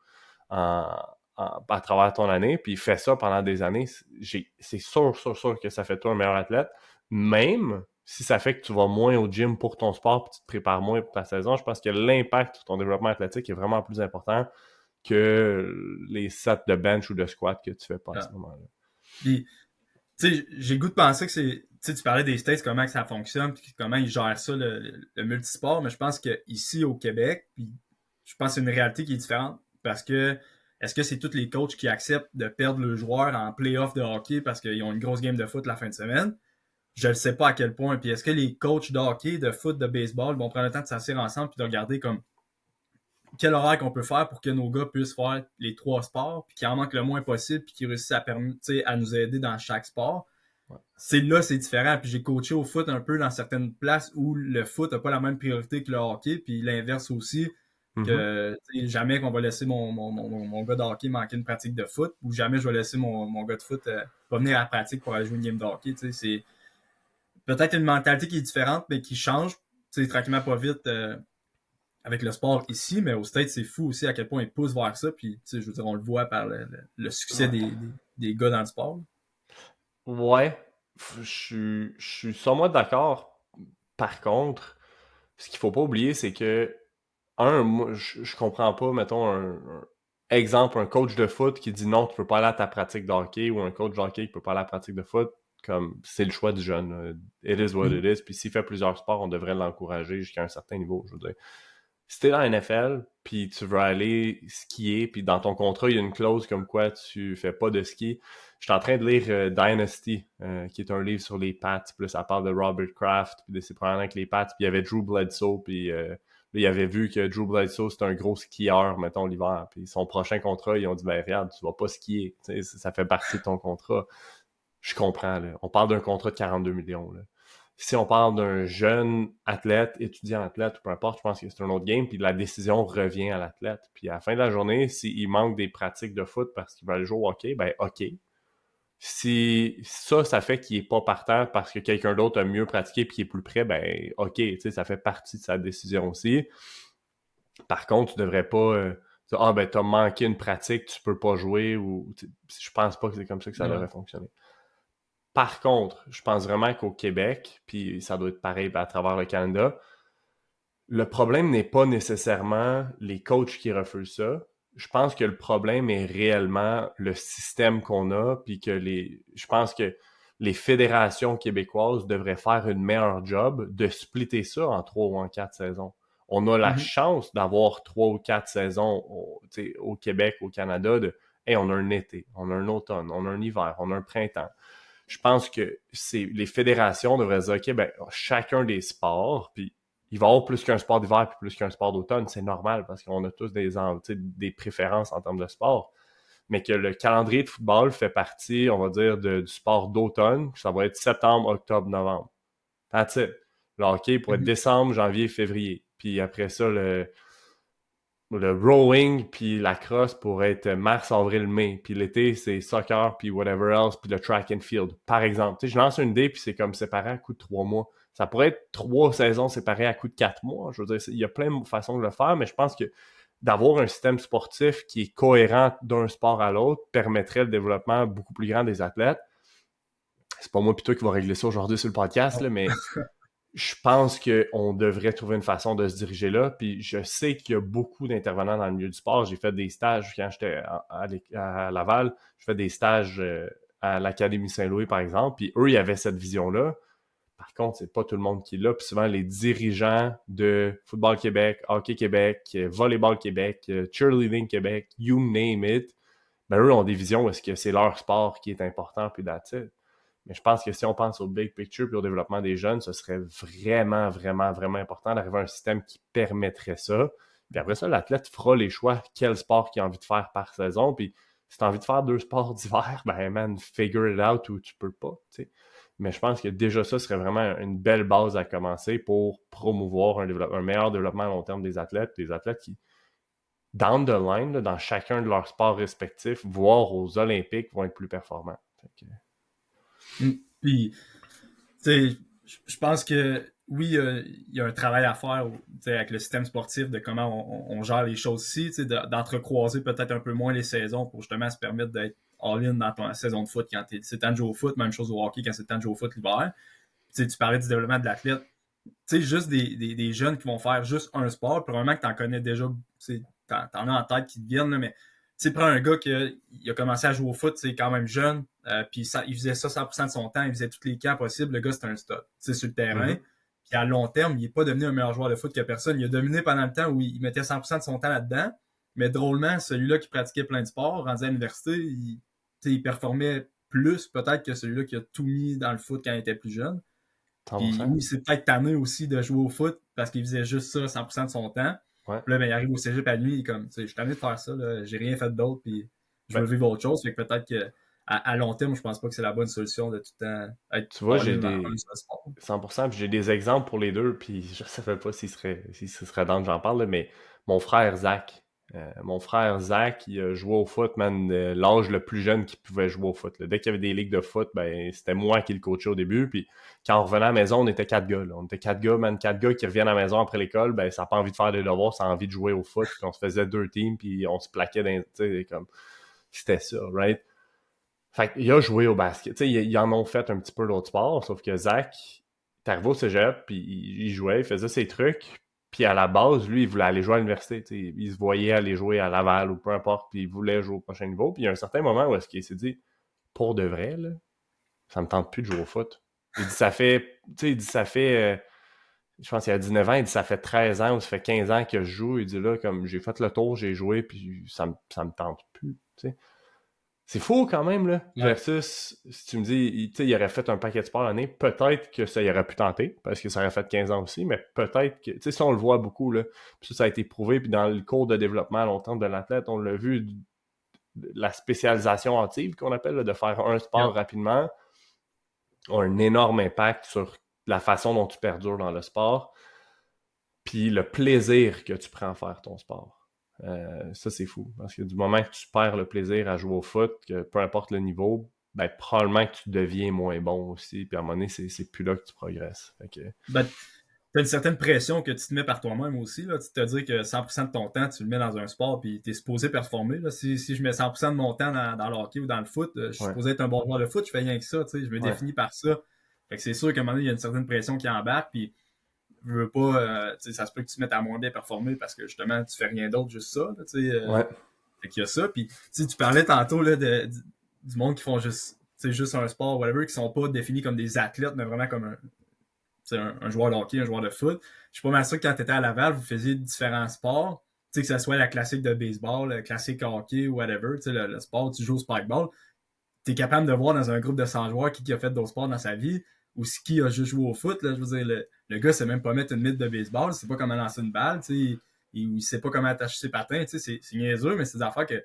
à travers ton année, puis il fait ça pendant des années, c'est sûr que ça fait toi un meilleur athlète, même si ça fait que tu vas moins au gym pour ton sport, puis tu te prépares moins pour ta saison, je pense que l'impact sur ton développement athlétique est vraiment plus important que les sets de bench ou de squat que tu fais pas à ce moment-là. Puis, j'ai le goût de penser que c'est... tu parlais des States, comment que ça fonctionne, puis comment ils gèrent ça, le multisport, mais je pense qu'ici au Québec, puis je pense que c'est une réalité qui est différente, parce que est-ce que c'est tous les coachs qui acceptent de perdre le joueur en playoff de hockey parce qu'ils ont une grosse game de foot la fin de semaine? Je ne sais pas à quel point. Puis est-ce que les coachs de hockey, de foot, de baseball vont prendre le temps de s'asseoir ensemble et de regarder comme quel horaire qu'on peut faire pour que nos gars puissent faire les 3 sports, puis qu'ils en manquent le moins possible, puis qu'ils réussissent à nous aider dans chaque sport. Ouais. C'est différent. Puis j'ai coaché au foot un peu dans certaines places où le foot n'a pas la même priorité que le hockey, puis l'inverse aussi. Que jamais qu'on va laisser mon gars de hockey manquer une pratique de foot, ou jamais je vais laisser mon gars de foot pas venir à la pratique pour aller jouer une game de hockey. C'est peut-être une mentalité qui est différente, mais qui change tranquillement pas vite avec le sport ici, mais au States, c'est fou aussi à quel point ils poussent vers ça. Puis, je veux dire, on le voit par le succès des gars dans le sport. Ouais, je suis somewhat d'accord. Par contre, ce qu'il faut pas oublier, c'est que moi, je comprends pas, mettons, exemple, un coach de foot qui dit non, tu peux pas aller à ta pratique de hockey, ou un coach de hockey qui peut pas aller à la pratique de foot, comme c'est le choix du jeune. It is what it is. Puis s'il fait plusieurs sports, on devrait l'encourager jusqu'à un certain niveau, je veux dire. Si t'es dans la NFL, puis tu veux aller skier, puis dans ton contrat, il y a une clause comme quoi tu fais pas de ski. Je suis en train de lire Dynasty, qui est un livre sur les Pats, puis là, ça parle de Robert Kraft, puis de ses problèmes avec les Pats, puis il y avait Drew Bledsoe, puis Là, il avait vu que Drew Bledsoe, c'était un gros skieur, mettons, l'hiver. Puis son prochain contrat, ils ont dit, ben regarde, tu vas pas skier. Tu sais, ça fait partie de ton contrat. Je comprends, là. On parle d'un contrat de 42 millions, là. Si on parle d'un jeune athlète, étudiant athlète, peu importe, je pense que c'est un autre game, puis la décision revient à l'athlète. Puis à la fin de la journée, s'il manque des pratiques de foot parce qu'il va aller jouer au hockey, ben OK. Si ça fait qu'il est pas partant parce que quelqu'un d'autre a mieux pratiqué puis qu'il est plus prêt, ben OK, tu sais, ça fait partie de sa décision aussi. Par contre, tu devrais pas dire, ah ben t'as manqué une pratique, tu peux pas jouer ou je pense pas que c'est comme ça que ça devrait fonctionner. Par contre, je pense vraiment qu'au Québec, puis ça doit être pareil à travers le Canada, le problème n'est pas nécessairement les coachs qui refusent ça. Je pense que le problème est réellement le système qu'on a, puis que je pense que les fédérations québécoises devraient faire une meilleure job de splitter ça en 3 ou en 4 saisons. On a la chance d'avoir 3 ou 4 saisons au Québec, au Canada, hey, on a un été, on a un automne, on a un hiver, on a un printemps. Je pense que les fédérations devraient dire, OK, ben, chacun des sports, puis il va y avoir plus qu'un sport d'hiver puis plus qu'un sport d'automne, c'est normal parce qu'on a tous des préférences en termes de sport. Mais que le calendrier de football fait partie, on va dire, du sport d'automne, ça va être septembre, octobre, novembre. That's it. Le hockey pourrait être décembre, janvier, février. Puis après ça, le rowing puis la crosse pourrait être mars, avril, mai. Puis l'été, c'est soccer puis whatever else, puis le track and field, par exemple. Tu sais, je lance une idée puis c'est comme séparé à coup de 3 mois. Ça pourrait être 3 saisons séparées à coup de 4 mois. Je veux dire, il y a plein de façons de le faire, mais je pense que d'avoir un système sportif qui est cohérent d'un sport à l'autre permettrait le développement beaucoup plus grand des athlètes. C'est pas moi plutôt qui va régler ça aujourd'hui sur le podcast, là, mais je pense qu'on devrait trouver une façon de se diriger là. Puis je sais qu'il y a beaucoup d'intervenants dans le milieu du sport. J'ai fait des stages quand j'étais à Laval. Je fais des stages à l'Académie Saint-Louis, par exemple. Puis eux, ils avaient cette vision-là. Par contre, c'est pas tout le monde qui l'a. Puis souvent, les dirigeants de Football Québec, Hockey Québec, Volleyball Québec, Cheerleading Québec, you name it, ben eux ont des visions où est-ce que c'est leur sport qui est important, puis that's it. Mais je pense que si on pense au big picture puis au développement des jeunes, ce serait vraiment, vraiment, vraiment important d'arriver à un système qui permettrait ça. Puis après ça, l'athlète fera les choix, quel sport qu'il a envie de faire par saison. Puis si tu as envie de faire 2 sports d'hiver, ben man, figure it out ou tu peux pas, tu sais. Mais je pense que déjà ça serait vraiment une belle base à commencer pour promouvoir un meilleur développement à long terme des athlètes qui, down the line, là, dans chacun de leurs sports respectifs, voire aux Olympiques, vont être plus performants. Puis, tu sais, je pense que oui, il y a un travail à faire avec le système sportif de comment on gère les choses ici, d'entrecroiser peut-être un peu moins les saisons pour justement se permettre d'être all-in dans ton saison de foot quand c'est le temps de jouer au foot, même chose au hockey quand c'est le temps de jouer au foot l'hiver. Tu parlais du développement de l'athlète. Tu sais, juste des jeunes qui vont faire juste un sport, probablement que tu en connais déjà, t'en as en tête qui te viennent, là, mais tu sais, prends un gars qui a commencé à jouer au foot, c'est quand même jeune, puis il faisait ça 100% de son temps, il faisait tous les camps possibles, le gars c'était un stud, sur le terrain. Puis à long terme, il n'est pas devenu un meilleur joueur de foot que personne. Il a dominé pendant le temps où il mettait 100% de son temps là-dedans, mais drôlement, celui-là qui pratiquait plein de sports, rendu à l'université, il performait plus peut-être que celui-là qui a tout mis dans le foot quand il était plus jeune. Puis oui, c'est peut-être tanné aussi de jouer au foot parce qu'il faisait juste ça 100% de son temps. Ouais. Puis là, ben, il arrive au cégep à lui, il est comme, je suis tanné de faire ça, là, j'ai rien fait d'autre, puis je veux vivre autre chose. Fait que peut-être qu'à long terme, je pense pas que c'est la bonne solution de tout le temps être. Tu vois, j'ai des 100%, puis j'ai des exemples pour les deux, puis je ne savais pas si ce serait dans que j'en parle, là, mais mon frère Zach, il a joué au foot, man, l'âge le plus jeune qu'il pouvait jouer au foot. Là. Dès qu'il y avait des ligues de foot, ben c'était moi qui le coachais au début. Puis quand on revenait à la maison, on était 4 gars. Là. On était 4 gars, man, 4 gars qui reviennent à la maison après l'école, ben ça n'a pas envie de faire des devoirs, ça a envie de jouer au foot. Puis on se faisait 2 teams, puis on se plaquait dans, tu sais, comme c'était ça, right? Fait qu'il a joué au basket. Tu sais, ils en ont fait un petit peu d'autres sports, sauf que Zach, il est arrivé au cégep, puis il jouait, il faisait ses trucs. Puis à la base, lui, il voulait aller jouer à l'université. Il se voyait aller jouer à Laval ou peu importe, puis il voulait jouer au prochain niveau. Puis il y a un certain moment où est-ce qu'il s'est dit, pour de vrai, là, ça me tente plus de jouer au foot. Il dit, je pense qu'il a 19 ans, il dit, ça fait 13 ans ou ça fait 15 ans que je joue. Il dit, là, comme j'ai fait le tour, j'ai joué, puis ça me tente plus, tu sais. C'est fou quand même, là. Ouais. Versus, si tu me dis, tu sais, il aurait fait un paquet de sports l'année, peut-être que ça y aurait pu tenter, parce que ça aurait fait 15 ans aussi, mais peut-être que, tu sais, ça on le voit beaucoup, là. Puis ça a été prouvé, puis dans le cours de développement à long terme de l'athlète, on l'a vu, la spécialisation active qu'on appelle, là, de faire un Yeah. sport rapidement, a un énorme impact sur la façon dont tu perdures dans le sport, puis le plaisir que tu prends à faire ton sport. Ça, c'est fou. Parce que du moment que tu perds le plaisir à jouer au foot, que peu importe le niveau, ben, probablement que tu deviens moins bon aussi. Puis à un moment donné, c'est plus là que tu progresses. Fait que... Ben, t'as une certaine pression que tu te mets par toi-même aussi. Là. Tu te dis que 100% de ton temps, tu le mets dans un sport puis tu es supposé performer. Là. Si je mets 100% de mon temps dans le hockey ou dans le foot, je suis Ouais. supposé être un bon joueur de foot, je fais rien que ça. Je me Ouais. définis par ça. Fait que c'est sûr qu'à un moment donné, il y a une certaine pression qui embarque. Puis je veux pas, ça se peut que tu te mettes à moins bien performer parce que justement, tu fais rien d'autre, juste ça. Là, Ouais. fait qu'il y a ça. Puis tu parlais tantôt là, du monde qui font juste un sport, whatever, qui sont pas définis comme des athlètes, mais vraiment comme un joueur de hockey, un joueur de foot. Je suis pas mal sûr que quand tu étais à Laval, vous faisiez différents sports. Que ce soit la classique de baseball, le classique hockey, whatever, le sport, tu joues au spikeball. Tu es capable de voir dans un groupe de 100 joueurs qui a fait d'autres sports dans sa vie ou qui a juste joué au foot. Là, je veux dire, le gars sait même pas mettre une mythe de baseball, il sait pas comment lancer une balle, il sait pas comment attacher ses patins. C'est niaiseux, mais c'est des affaires que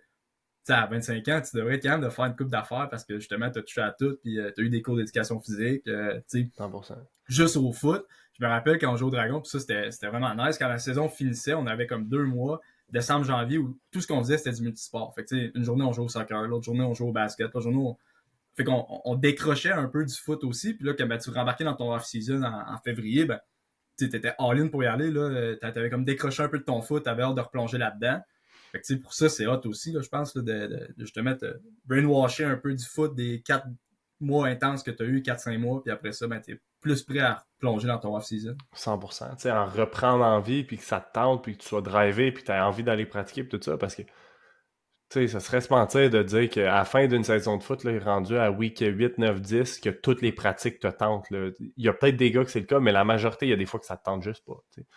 à 25 ans, tu devrais être capable de faire une coupe d'affaires parce que justement, tu as touché à tout, puis tu as eu des cours d'éducation physique. 100%. Juste au foot. Je me rappelle quand on jouait au Dragon, puis ça, c'était vraiment nice. Quand la saison finissait, on avait comme 2 mois, décembre, janvier, où tout ce qu'on faisait, c'était du multisport. Fait que, tu sais, une journée, on jouait au soccer, l'autre journée, on jouait au basket, l'autre journée, Fait qu'on décrochait un peu du foot aussi. Puis là, quand tu rembarquais dans ton off-season en février, ben, tu étais all-in pour y aller. Là, t'avais comme décroché un peu de ton foot, t'avais hâte de replonger là-dedans. Fait que, pour ça, c'est hot aussi, là, je pense, là, de justement te brainwasher un peu du foot des 4 mois intenses que tu as eu, 4-5 mois, puis après ça, ben, tu es plus prêt à plonger dans ton off-season. 100%. Tu sais, en reprendre envie, puis que ça te tente, puis que tu sois drivé, puis que tu as envie d'aller pratiquer, puis tout ça, parce que, tu sais, ça serait se mentir de dire qu'à la fin d'une saison de foot, là, rendu à week 8, 9, 10, que toutes les pratiques te tentent. Là. Il y a peut-être des gars que c'est le cas, mais la majorité, il y a des fois que ça te tente juste pas. Tu sais.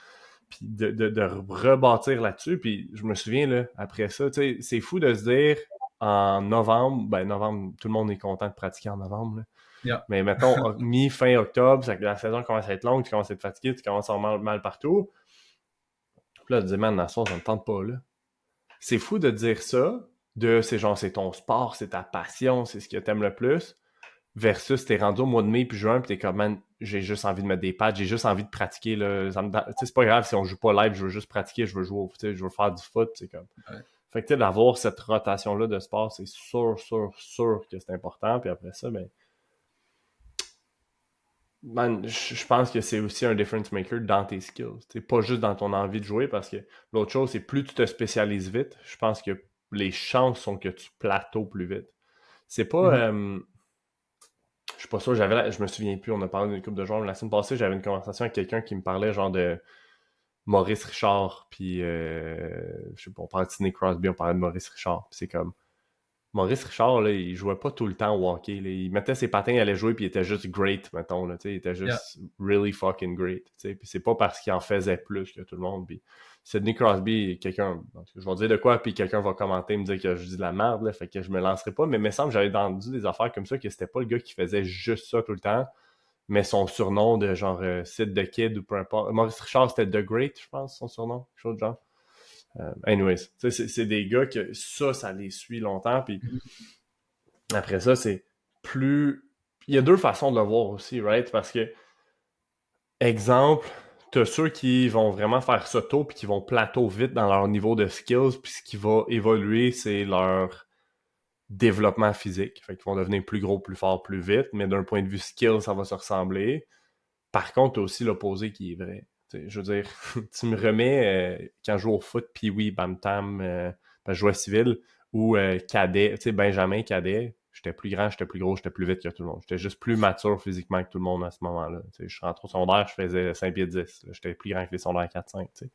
Puis de rebâtir là-dessus, puis je me souviens, là, après ça, tu sais, c'est fou de se dire, en novembre, tout le monde est content de pratiquer en novembre, là. Yeah. Mais mettons, mi-fin octobre, la saison commence à être longue, tu commences à être fatigué, tu commences à avoir mal partout. Puis là, tu te dis, man, la soirée, ça me tente pas, là. C'est fou de dire ça, c'est ton sport, c'est ta passion, c'est ce que t'aimes le plus, versus t'es rendu au mois de mai puis juin, puis t'es comme, man, j'ai juste envie de mettre des pads, j'ai juste envie de pratiquer, là. C'est pas grave si on joue pas live, je veux juste pratiquer, je veux jouer je veux faire du foot, c'est comme. Ouais. Fait que, tu sais, d'avoir cette rotation-là de sport, c'est sûr que c'est important, puis après ça, ben, man, je pense que c'est aussi un difference maker dans tes skills. C'est pas juste dans ton envie de jouer, parce que l'autre chose, c'est plus tu te spécialises vite, je pense que les chances sont que tu plateaux plus vite. C'est pas... je suis pas sûr, je me souviens plus, on a parlé d'une couple de joueurs. La semaine passée, j'avais une conversation avec quelqu'un qui me parlait genre de Maurice Richard, puis je sais pas, on parlait de Sidney Crosby, on parlait de Maurice Richard, puis c'est comme... Maurice Richard, là, il jouait pas tout le temps au hockey. Là. Il mettait ses patins, il allait jouer, puis il était juste great, mettons. Là, il était juste really fucking great. Puis c'est pas parce qu'il en faisait plus que tout le monde. Puis Sidney Crosby, quelqu'un, je vais dire de quoi, puis quelqu'un va commenter, me dire que je dis de la merde, là, fait que je me lancerai pas. Mais il me semble que j'avais entendu des affaires comme ça, que c'était pas le gars qui faisait juste ça tout le temps, mais son surnom de genre Sid the Kid ou peu importe. Maurice Richard, c'était The Great, je pense, son surnom, quelque chose de genre. Anyways, c'est des gars que ça les suit longtemps, puis après ça, c'est plus... Il y a deux façons de le voir aussi, right? Parce que, exemple, t'as ceux qui vont vraiment faire ça tôt, puis qui vont plateau vite dans leur niveau de skills, puis ce qui va évoluer, c'est leur développement physique. Fait qu'ils vont devenir plus gros, plus fort, plus vite, mais d'un point de vue skill, ça va se ressembler. Par contre, t'as aussi l'opposé qui est vrai. T'sais, je veux dire, tu me remets quand je joue au foot, puis oui, Bam Tam, je jouais civil, ou cadet, tu sais, Benjamin cadet, j'étais plus grand, j'étais plus gros, j'étais plus vite que tout le monde. J'étais juste plus mature physiquement que tout le monde à ce moment-là. Je suis rentré au secondaire, je faisais 5 pieds 10. Là, j'étais plus grand que les secondaires 4-5. T'sais.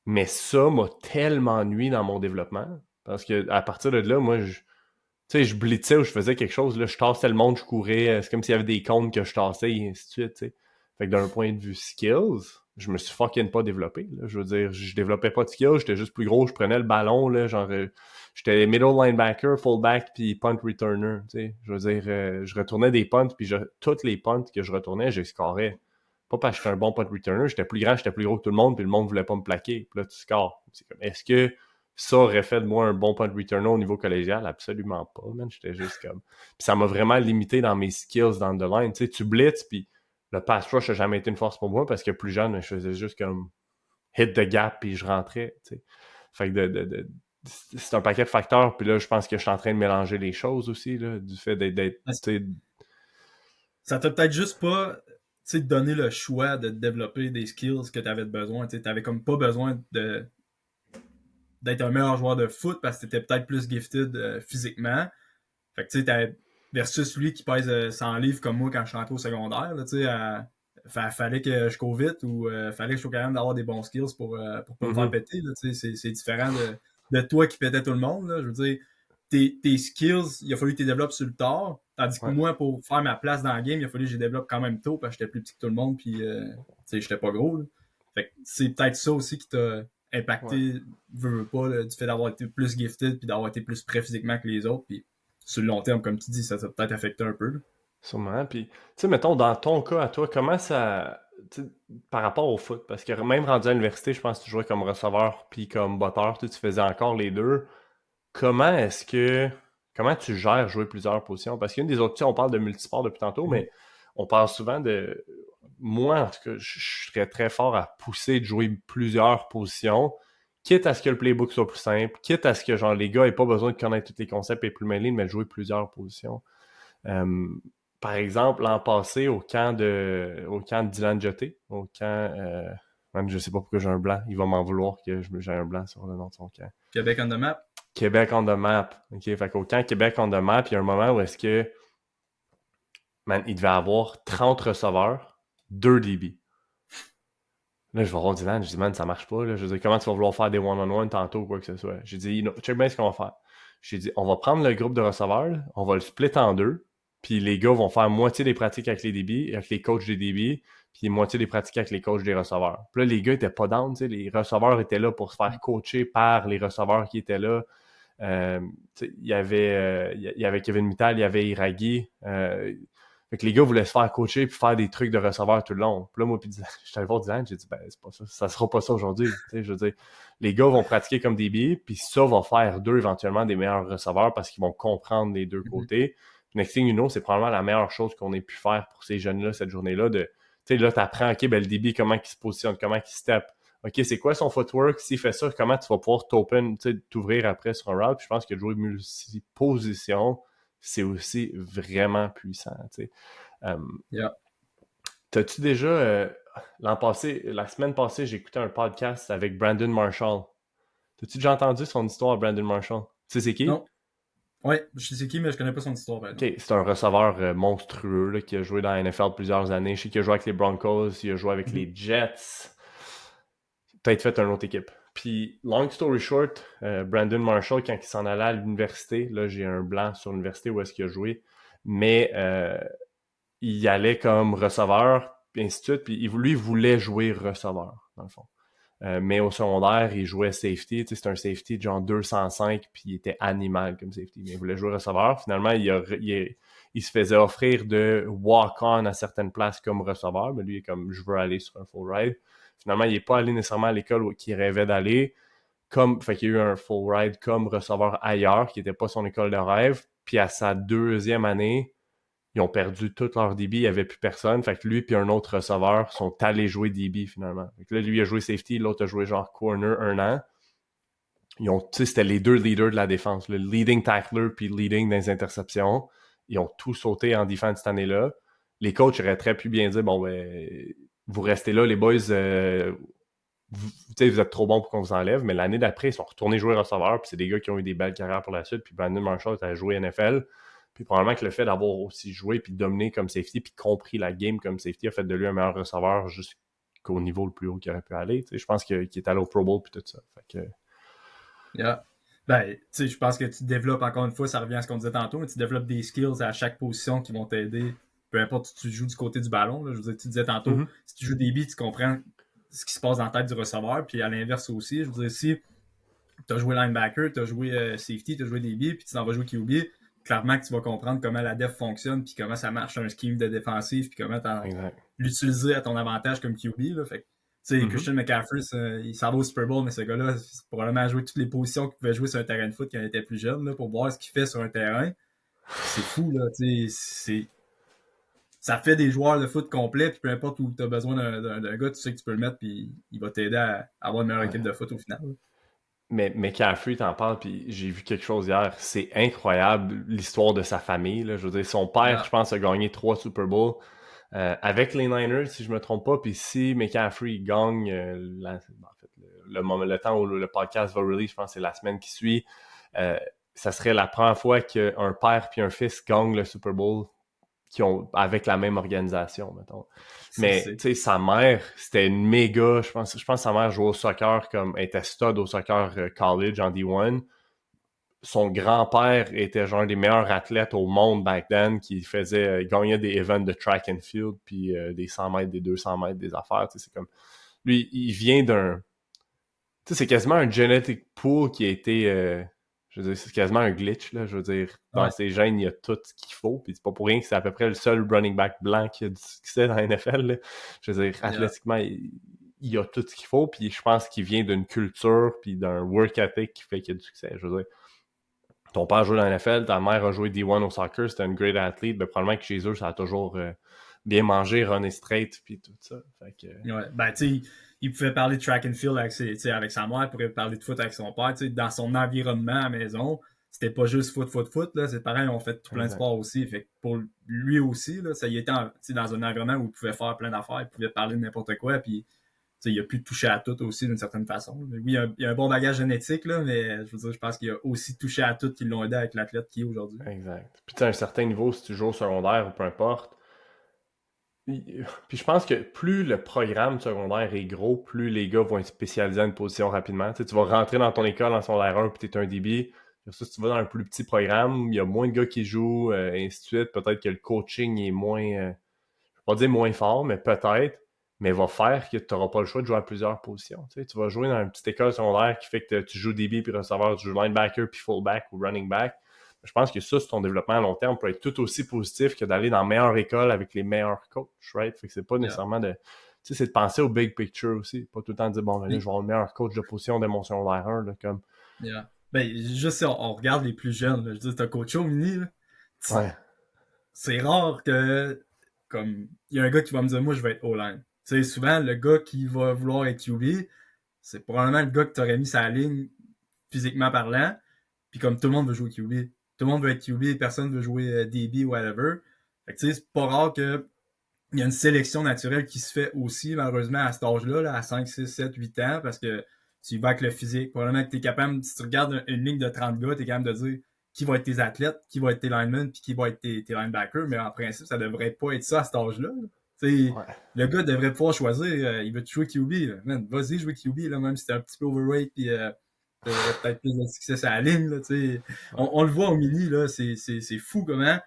Mais ça m'a tellement nuit dans mon développement, parce que à partir de là, moi, je blitzais ou je faisais quelque chose, là, je tassais le monde, je courais, c'est comme s'il y avait des cônes que je tassais, et ainsi de suite, tu sais. Fait que d'un point de vue skills, je me suis fucking pas développé, là. Je veux dire, je développais pas de skills, j'étais juste plus gros, je prenais le ballon, là, genre, j'étais middle linebacker, fullback, puis punt returner. Tu sais. Je veux dire, je retournais des punts, puis toutes les punts que je retournais, je scorais. Pas parce que j'étais un bon punt returner, j'étais plus grand, j'étais plus gros que tout le monde, puis le monde voulait pas me plaquer. Puis là, tu scores. C'est comme, est-ce que ça aurait fait de moi un bon punt returner au niveau collégial? Absolument pas, man. J'étais juste comme... Puis ça m'a vraiment limité dans mes skills dans the line. Tu sais, tu blitz, puis le pass rush n'a jamais été une force pour moi parce que plus jeune, je faisais juste comme hit the gap, puis je rentrais, tu sais. Fait que c'est un paquet de facteurs, puis là, je pense que je suis en train de mélanger les choses aussi, là, du fait d'être Ça t'a peut-être juste pas donné le choix de développer des skills que tu avais besoin. Tu n'avais comme pas besoin d'être un meilleur joueur de foot parce que tu étais peut-être plus gifted physiquement. Fait que tu sais, versus lui qui pèse 100 livres comme moi quand je suis rentré au secondaire, là, tu sais, fallait que je cours vite ou fallait que je sois capable d'avoir des bons skills pour pas me faire péter. Là, tu sais, c'est différent de toi qui pétais tout le monde. Là. Je veux dire, tes skills, il a fallu que tu les développes sur le tard. Tandis que ouais. moi, pour faire ma place dans le game, il a fallu que je les développe quand même tôt parce que j'étais plus petit que tout le monde puis tu sais, j'étais pas gros. Là. Fait que c'est peut-être ça aussi qui t'a impacté, veux pas, là, du fait d'avoir été plus gifted puis d'avoir été plus prêt physiquement que les autres. Puis sur le long terme, comme tu dis, ça t'a peut-être affecté un peu. Là. Sûrement. Puis, tu sais, mettons, dans ton cas à toi, comment ça. Par rapport au foot, parce que même rendu à l'université, je pense que tu jouais comme receveur puis comme botteur, tu faisais encore les deux. Comment est-ce que. Comment tu gères jouer plusieurs positions? Parce qu'une des autres, tu sais, on parle de multisport depuis tantôt, mais on parle souvent de. Moi, en tout cas, je serais très fort à pousser de jouer plusieurs positions, quitte à ce que le playbook soit plus simple, quitte à ce que genre les gars aient pas besoin de connaître tous les concepts et plus mêlés, mais de jouer plusieurs positions. Euh, Par exemple, l'an passé, au camp de Dylan Jeté, au camp. Man, je sais pas pourquoi j'ai un blanc. Il va m'en vouloir que j'ai un blanc sur le nom de son camp. Québec on the map. Québec on the map. OK, fait qu'au camp Québec on the map, il y a un moment où est-ce que. Man, il devait avoir 30 receveurs, 2 DB. Là, je vais voir Dylan, je dis, man, ça marche pas. Là. Je dis, comment tu vas vouloir faire des one-on-one tantôt ou quoi que ce soit? J'ai dit, check bien ce qu'on va faire. J'ai dit, on va prendre le groupe de receveurs, on va le split en deux, puis les gars vont faire moitié des pratiques avec les DB, avec les coachs des DB, puis moitié des pratiques avec les coachs des receveurs. Puis là, les gars étaient pas down, tu sais, les receveurs étaient là pour se faire coacher par les receveurs qui étaient là. Il y avait Kevin Mittal, il y avait Iraghi. Fait que les gars voulaient se faire coacher puis faire des trucs de receveur tout le long. Puis là, moi, puis je t'allais voir Dylan, j'ai dit, ben, c'est pas ça. Ça sera pas ça aujourd'hui. Tu sais, je veux dire, les gars vont pratiquer comme des billets, puis ça va faire d'eux éventuellement des meilleurs receveurs parce qu'ils vont comprendre les deux côtés. Puis next thing you know, c'est probablement la meilleure chose qu'on ait pu faire pour ces jeunes-là cette journée-là. Tu sais, là, t'apprends, OK, ben, le DB, comment il se positionne, comment il step. OK, c'est quoi son footwork? S'il fait ça, comment tu vas pouvoir t'ouvrir après sur un route? Puis je pense que jouer multi-position, c'est aussi vraiment puissant. Yeah. T'as-tu déjà, la semaine passée, j'ai écouté un podcast avec Brandon Marshall. T'as-tu déjà entendu son histoire, Brandon Marshall? Tu sais c'est qui? Non. Ouais, je sais c'est qui, mais je connais pas son histoire. OK, c'est un receveur monstrueux là, qui a joué dans la NFL plusieurs années. Je sais qu'il a joué avec les Broncos, il a joué avec les Jets. Peut-être fait une autre équipe. Puis, long story short, Brandon Marshall, quand il s'en allait à l'université, là, j'ai un blanc sur l'université où est-ce qu'il a joué, mais il y allait comme receveur, puis ainsi de suite, puis lui, il voulait jouer receveur, dans le fond. Mais au secondaire, il jouait safety, tu sais, c'est un safety de genre 205, puis il était animal comme safety, mais il voulait jouer receveur. Finalement, il se faisait offrir de walk-on à certaines places comme receveur, mais lui, il est comme, je veux aller sur un full ride. Finalement, il n'est pas allé nécessairement à l'école où il rêvait d'aller. Fait qu'il y a eu un full ride comme receveur ailleurs, qui n'était pas son école de rêve. Puis à sa deuxième année, ils ont perdu toute leur DB, il n'y avait plus personne. Fait que lui et un autre receveur sont allés jouer DB finalement. Fait que là, lui a joué safety, l'autre a joué genre corner un an. C'était les deux leaders de la défense, le leading tackler puis leading dans les interceptions. Ils ont tout sauté en défense cette année-là. Les coachs auraient très pu bien dire, bon, ben, vous restez là, les boys, vous êtes trop bons pour qu'on vous enlève, mais l'année d'après, ils sont retournés jouer receveur, puis c'est des gars qui ont eu des belles carrières pour la suite, puis Brandon Marshall a joué NFL, puis probablement que le fait d'avoir aussi joué, puis dominé comme safety, puis compris la game comme safety, a fait de lui un meilleur receveur jusqu'au niveau le plus haut qu'il aurait pu aller. Je pense qu'il est allé au Pro Bowl, puis tout ça. Fait que... Yeah. Ben, tu sais, je pense que tu développes, encore une fois, ça revient à ce qu'on disait tantôt, mais tu développes des skills à chaque position qui vont t'aider, peu importe si tu joues du côté du ballon. Là. Je veux dire, tu disais tantôt, si tu joues des billes, tu comprends ce qui se passe dans la tête du receveur, puis à l'inverse aussi. Je veux dire, si t'as joué linebacker, t'as joué safety, t'as joué DB, puis tu t'en vas jouer QB, clairement que tu vas comprendre comment la def fonctionne, puis comment ça marche un scheme de défensif, puis comment l'utiliser à ton avantage comme QB. Là. Fait que, tu sais, Christian McCaffrey, il s'en va au Super Bowl, mais ce gars-là, c'est probablement joué toutes les positions qu'il pouvait jouer sur un terrain de foot quand il était plus jeune, là, pour voir ce qu'il fait sur un terrain. C'est fou, là, tu sais, ça fait des joueurs de foot complets, puis peu importe où tu as besoin d'un gars, tu sais que tu peux le mettre, puis il va t'aider à avoir une meilleure équipe de foot au final. Mais McCaffrey, t'en parles, puis j'ai vu quelque chose hier. C'est incroyable, l'histoire de sa famille. Là. Je veux dire, son père, je pense, a gagné 3 Super Bowls avec les Niners, si je me trompe pas. Puis si McCaffrey gagne le temps où le podcast va release, je pense que c'est la semaine qui suit, ça serait la première fois qu'un père puis un fils gagnent le Super Bowl avec la même organisation, mettons. Mais, tu sais, sa mère, c'était une méga, je pense que sa mère jouait au soccer elle était stud au soccer college en D1. Son grand-père était genre des meilleurs athlètes au monde back then, qui gagnait des events de track and field, puis des 100 mètres, des 200 mètres, des affaires, tu sais, c'est comme... Lui, il vient d'un... Tu sais, c'est quasiment un genetic pool qui a été... je veux dire, c'est quasiment un glitch, là. Je veux dire, dans ses gènes, il y a tout ce qu'il faut. Puis c'est pas pour rien que c'est à peu près le seul running back blanc qui a du succès dans la NFL, là. Je veux dire, athlétiquement, il a tout ce qu'il faut. Puis je pense qu'il vient d'une culture puis d'un work ethic qui fait qu'il y a du succès. Je veux dire, ton père joue dans la NFL, ta mère a joué D1 au soccer, c'était une great athlete. Ben, probablement que chez eux, ça a toujours bien mangé, runné straight, puis tout ça. Fait que... Ouais, ben, tu sais, il pouvait parler de track and field avec sa mère, il pouvait parler de foot avec son père. Dans son environnement à la maison, c'était pas juste foot. Là. Ses parents ont fait tout plein de sports aussi. Fait que pour lui aussi, là, ça y était dans un environnement où il pouvait faire plein d'affaires, il pouvait parler de n'importe quoi, puis il a pu toucher à tout aussi d'une certaine façon. Mais oui, il y a un bon bagage génétique, là, mais je veux dire, je pense qu'il a aussi touché à tout qui l'ont aidé avec l'athlète qui est aujourd'hui. Exact. Puis à un certain niveau, si tu joues au secondaire ou peu importe, puis je pense que plus le programme secondaire est gros, plus les gars vont être spécialisés à une position rapidement. Tu vas rentrer dans ton école en secondaire 1 puis tu es un DB. Ça, si tu vas dans un plus petit programme, il y a moins de gars qui jouent, et ainsi de suite. Peut-être que le coaching est moins, je ne vais pas dire moins fort, mais peut-être, mais va faire que tu n'auras pas le choix de jouer à plusieurs positions. Tu vas jouer dans une petite école secondaire qui fait que tu joues DB puis receveur, tu joues linebacker puis fullback ou running back. Je pense que ça, sur ton développement à long terme, peut être tout aussi positif que d'aller dans la meilleure école avec les meilleurs coachs, right? Fait que c'est pas nécessairement de... Tu sais, c'est de penser au big picture aussi. Pas tout le temps dire, bon, ben là, je vais avoir le meilleur coach de position de mon secondaire 1, là, comme... Ben, juste si on regarde les plus jeunes, là, je veux dire, t'as coaché au mini, là. Ouais. C'est rare que, comme, il y a un gars qui va me dire, moi, je vais être O-line. Tu sais, souvent, le gars qui va vouloir être QB, c'est probablement le gars que t'aurais mis sa ligne physiquement parlant, puis comme tout le monde veut jouer QB. Tout le monde veut être QB, personne veut jouer DB ou whatever. Fait que tu sais, c'est pas rare que il y a une sélection naturelle qui se fait aussi, malheureusement, à cet âge-là, là, à 5, 6, 7, 8 ans, parce que tu y vas avec le physique. Probablement que tu es capable, si tu regardes une ligne de 30 gars, tu es capable de dire qui va être tes athlètes, qui va être tes linemen, puis qui va être tes linebackers, mais en principe, ça devrait pas être ça à cet âge-là. Ouais. Le gars devrait pouvoir choisir, il veut jouer QB. Là. Man, vas-y, jouer QB, là, même si t'es un petit peu overweight, puis t'aurais peut-être plus de succès à la ligne. Là, on le voit au mini, là, c'est fou comment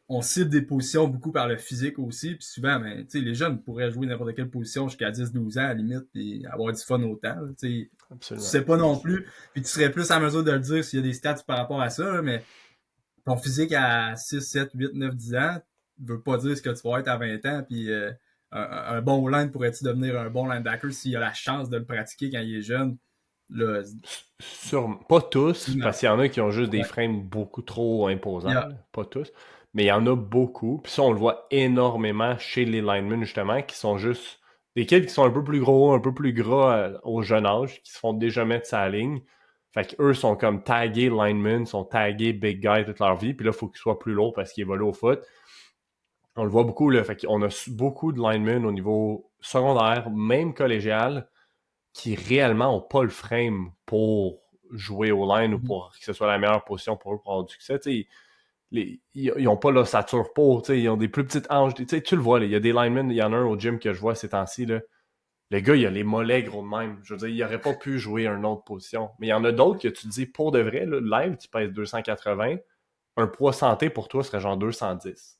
on cible des positions beaucoup par le physique aussi. Puis souvent, ben, les jeunes pourraient jouer n'importe quelle position jusqu'à 10-12 ans à la limite et avoir du fun autant. Tu sais pas non plus. Puis tu serais plus à mesure de le dire s'il y a des stats par rapport à ça. Là, mais ton physique à 6, 7, 8, 9, 10 ans ne veut pas dire ce que tu vas être à 20 ans. Puis un bon line pourrait-tu devenir un bon linebacker s'il a la chance de le pratiquer quand il est jeune? Là, pas tous, parce qu'il y en a qui ont juste des frames beaucoup trop imposants. Pas tous. Mais il y en a beaucoup. Puis ça, on le voit énormément chez les linemen, justement, qui sont juste des kids qui sont un peu plus gros, un peu plus gras au jeune âge, qui se font déjà mettre sa ligne. Fait qu'eux sont comme tagués linemen, sont tagués big guy toute leur vie. Puis là, il faut qu'ils soient plus lourds parce qu'ils évoluent au foot. On le voit beaucoup, là. Fait qu'on a beaucoup de linemen au niveau secondaire, même collégial, qui réellement n'ont pas le frame pour jouer au line ou pour que ce soit la meilleure position pour eux pour avoir du succès. Ils n'ont pas l'ossature pour, ils ont des plus petites hanches. Tu le vois, il y a des linemen, il y en a un au gym que je vois ces temps-ci. Là. Le gars, il a les mollets gros de même. Je veux dire, il n'aurait pas pu jouer une autre position. Mais il y en a d'autres que tu te dis, pour de vrai, là, live, tu pèses 280, un poids santé pour toi serait genre 210.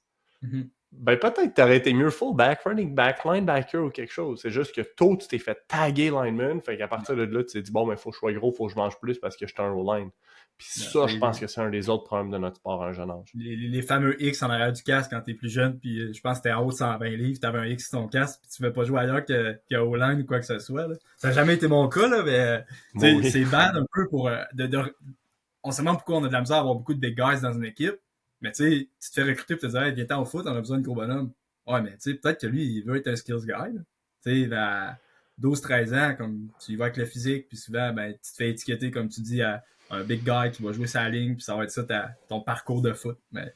Ben, peut-être que t'aurais été mieux fullback, running back, linebacker ou quelque chose. C'est juste que tôt, tu t'es fait taguer lineman. Fait qu'à partir de là, tu t'es dit, bon, ben, faut que je sois gros, faut que je mange plus parce que je suis un O-line. Puis ça, je pense que c'est un des autres problèmes de notre sport à un jeune âge. Les fameux X en arrière du casque quand t'es plus jeune, puis je pense que t'es en haut de 120 livres, t'avais un X sur ton casque, puis tu veux pas jouer ailleurs qu'à O-line ou quoi que ce soit. Là. Ça n'a jamais été mon cas, là, mais Oui. c'est bad un peu pour... on se demande pourquoi on a de la misère à avoir beaucoup de big guys dans une équipe, mais tu te fais recruter et te dire hey, viens-t'en au foot, on a besoin de gros bonhomme. Ouais, mais peut-être que lui, il veut être un skills guy. Tu sais, à 12-13 ans, comme tu y vas avec le physique, puis souvent, ben, tu te fais étiqueter, comme tu dis, à un big guy qui va jouer sa ligne, puis ça va être ça ton parcours de foot. Mais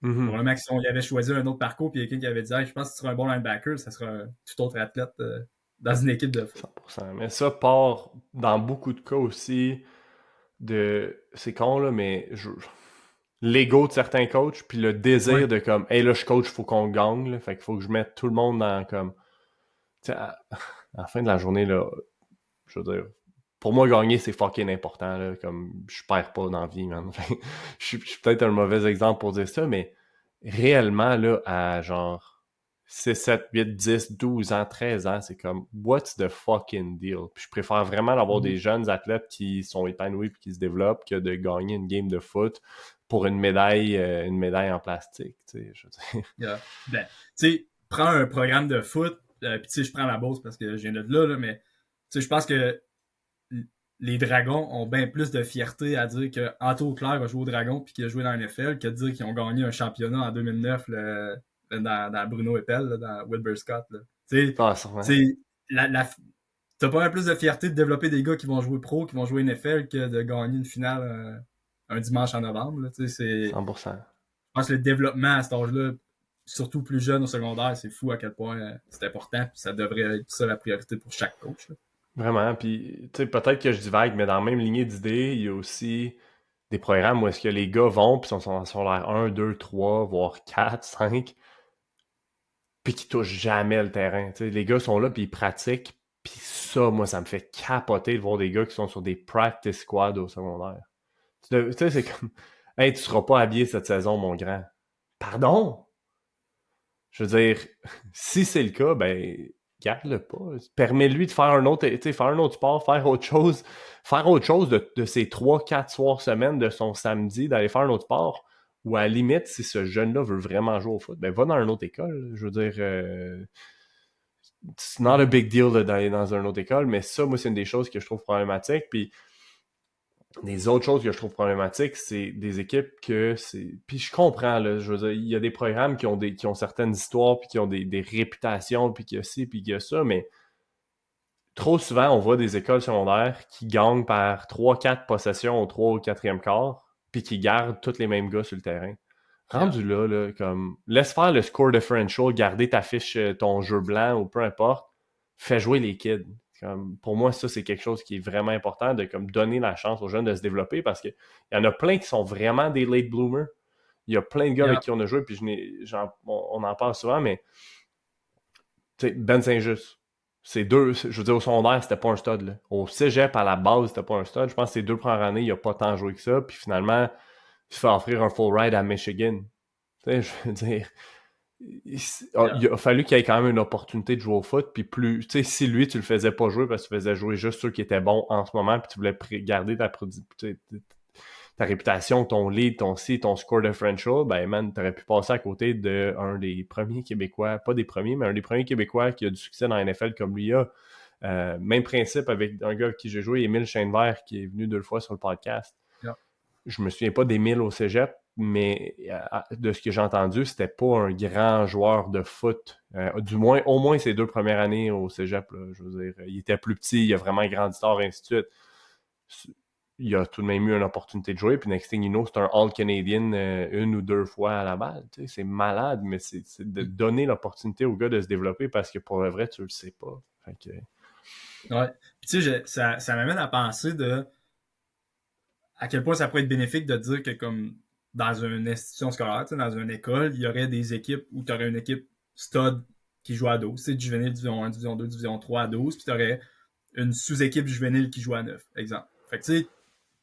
probablement que si on y avait choisi un autre parcours, puis quelqu'un qui avait dit hey, je pense que tu seras un bon linebacker, ça sera un tout autre athlète dans une équipe de foot. 100%. Mais ça part dans beaucoup de cas aussi de. C'est con, là, mais l'ego de certains coachs, puis le désir de comme, hey là, je coach, faut qu'on gagne, là, fait qu'il faut que je mette tout le monde dans comme. Tu sais, à la fin de la journée, là, je veux dire, pour moi, gagner, c'est fucking important, là, comme, je perds pas dans la vie, man. Je suis peut-être un mauvais exemple pour dire ça, mais réellement, là, à genre 6, 7, 8, 10, 12 ans, 13 ans, c'est comme, what's the fucking deal? Puis je préfère vraiment avoir des jeunes athlètes qui sont épanouis et qui se développent que de gagner une game de foot pour une médaille en plastique, tu sais, je veux dire. Yeah. Ben, tu sais, prends un programme de foot, puis tu sais, je prends la Beauce parce que je viens de là, mais tu sais, je pense que les Dragons ont bien plus de fierté à dire que Anto Auclair a joué au Dragon puis qu'il a joué dans la NFL que de dire qu'ils ont gagné un championnat en 2009 dans Bruno Eppel, là, dans Wilbur Scott. Tu sais, t'as pas mal plus de fierté de développer des gars qui vont jouer pro, qui vont jouer NFL que de gagner une finale un dimanche en novembre. Là, 100%. Je pense que le développement à cet âge-là, surtout plus jeune au secondaire, c'est fou à quel point c'est important. Puis ça devrait être ça la priorité pour chaque coach. Là. Vraiment, puis tu sais, peut-être que je divague, mais dans la même lignée d'idées, il y a aussi des programmes où est-ce que les gars vont, puis sont sur l'air 1, 2, 3, voire 4, 5, puis qui touchent jamais le terrain. Tu sais, les gars sont là, puis ils pratiquent, puis ça, moi, ça me fait capoter de voir des gars qui sont sur des practice squads au secondaire. Tu sais, c'est comme, hey, tu seras pas habillé cette saison, mon grand. Pardon? Je veux dire, si c'est le cas, ben, garde-le pas. Permets-lui de faire un autre, faire un autre sport, faire autre chose de ses 3-4 soirs semaine de son samedi, d'aller faire un autre sport. Ou à la limite, si ce jeune-là veut vraiment jouer au foot, ben va dans une autre école. Je veux dire, it's not a big deal d'aller dans une autre école, mais ça, moi, c'est une des choses que je trouve problématique. Puis des autres choses que je trouve problématiques, c'est des équipes que c'est. Puis je comprends, là, je veux dire, il y a des programmes qui ont certaines histoires, puis qui ont des réputations, puis qu'il y a ci, puis qu'il y a ça, mais trop souvent, on voit des écoles secondaires qui gagnent par 3-4 possessions au 3 ou 4e quart, puis qui gardent tous les mêmes gars sur le terrain. Rendu là, comme laisse faire le score differential, garder ta fiche, ton jeu blanc ou peu importe, fais jouer les kids. Comme, pour moi, ça, c'est quelque chose qui est vraiment important de comme, donner la chance aux jeunes de se développer parce qu'il y en a plein qui sont vraiment des late bloomers. Il y a plein de gars avec qui on a joué, puis on en parle souvent, mais Ben Saint-Just, c'est deux, je veux dire, au secondaire, c'était pas un stud. Là. Au cégep, à la base, c'était pas un stud. Je pense que ces 2 premières années, il a pas tant joué que ça, puis finalement, il se fait offrir un full ride à Michigan. Tu sais, je veux dire, il a fallu qu'il y ait quand même une opportunité de jouer au foot, puis plus, tu sais, si lui, tu le faisais pas jouer parce que tu faisais jouer juste ceux qui étaient bons en ce moment, puis tu voulais garder ta réputation, ton lead, ton score differential, ben man, t'aurais pu passer à côté d'un des premiers Québécois, pas des premiers, mais un des premiers Québécois qui a du succès dans la NFL comme lui a. Même principe avec un gars avec qui j'ai joué, Émile Chainevert, qui est venu 2 fois sur le podcast. Yeah. Je me souviens pas d'Émile au cégep, mais de ce que j'ai entendu, c'était pas un grand joueur de foot. Du moins, au moins ses 2 premières années au cégep. Là, je veux dire, il était plus petit, il a vraiment grandi tard, et ainsi de suite. Il a tout de même eu une opportunité de jouer, puis next thing you know, c'est un All-Canadian 1 ou 2 fois à la balle. Tu sais, c'est malade, mais c'est de donner l'opportunité au gars de se développer parce que pour le vrai, tu le sais pas. Fait que... Ouais. Puis tu sais, ça m'amène à penser de à quel point ça pourrait être bénéfique de dire que comme dans une institution scolaire, dans une école, il y aurait des équipes où tu aurais une équipe stud qui joue à 12. C'est juvénile division 1, division 2, division 3 à 12, puis tu aurais une sous-équipe juvénile qui joue à 9, exemple. Fait que tu sais,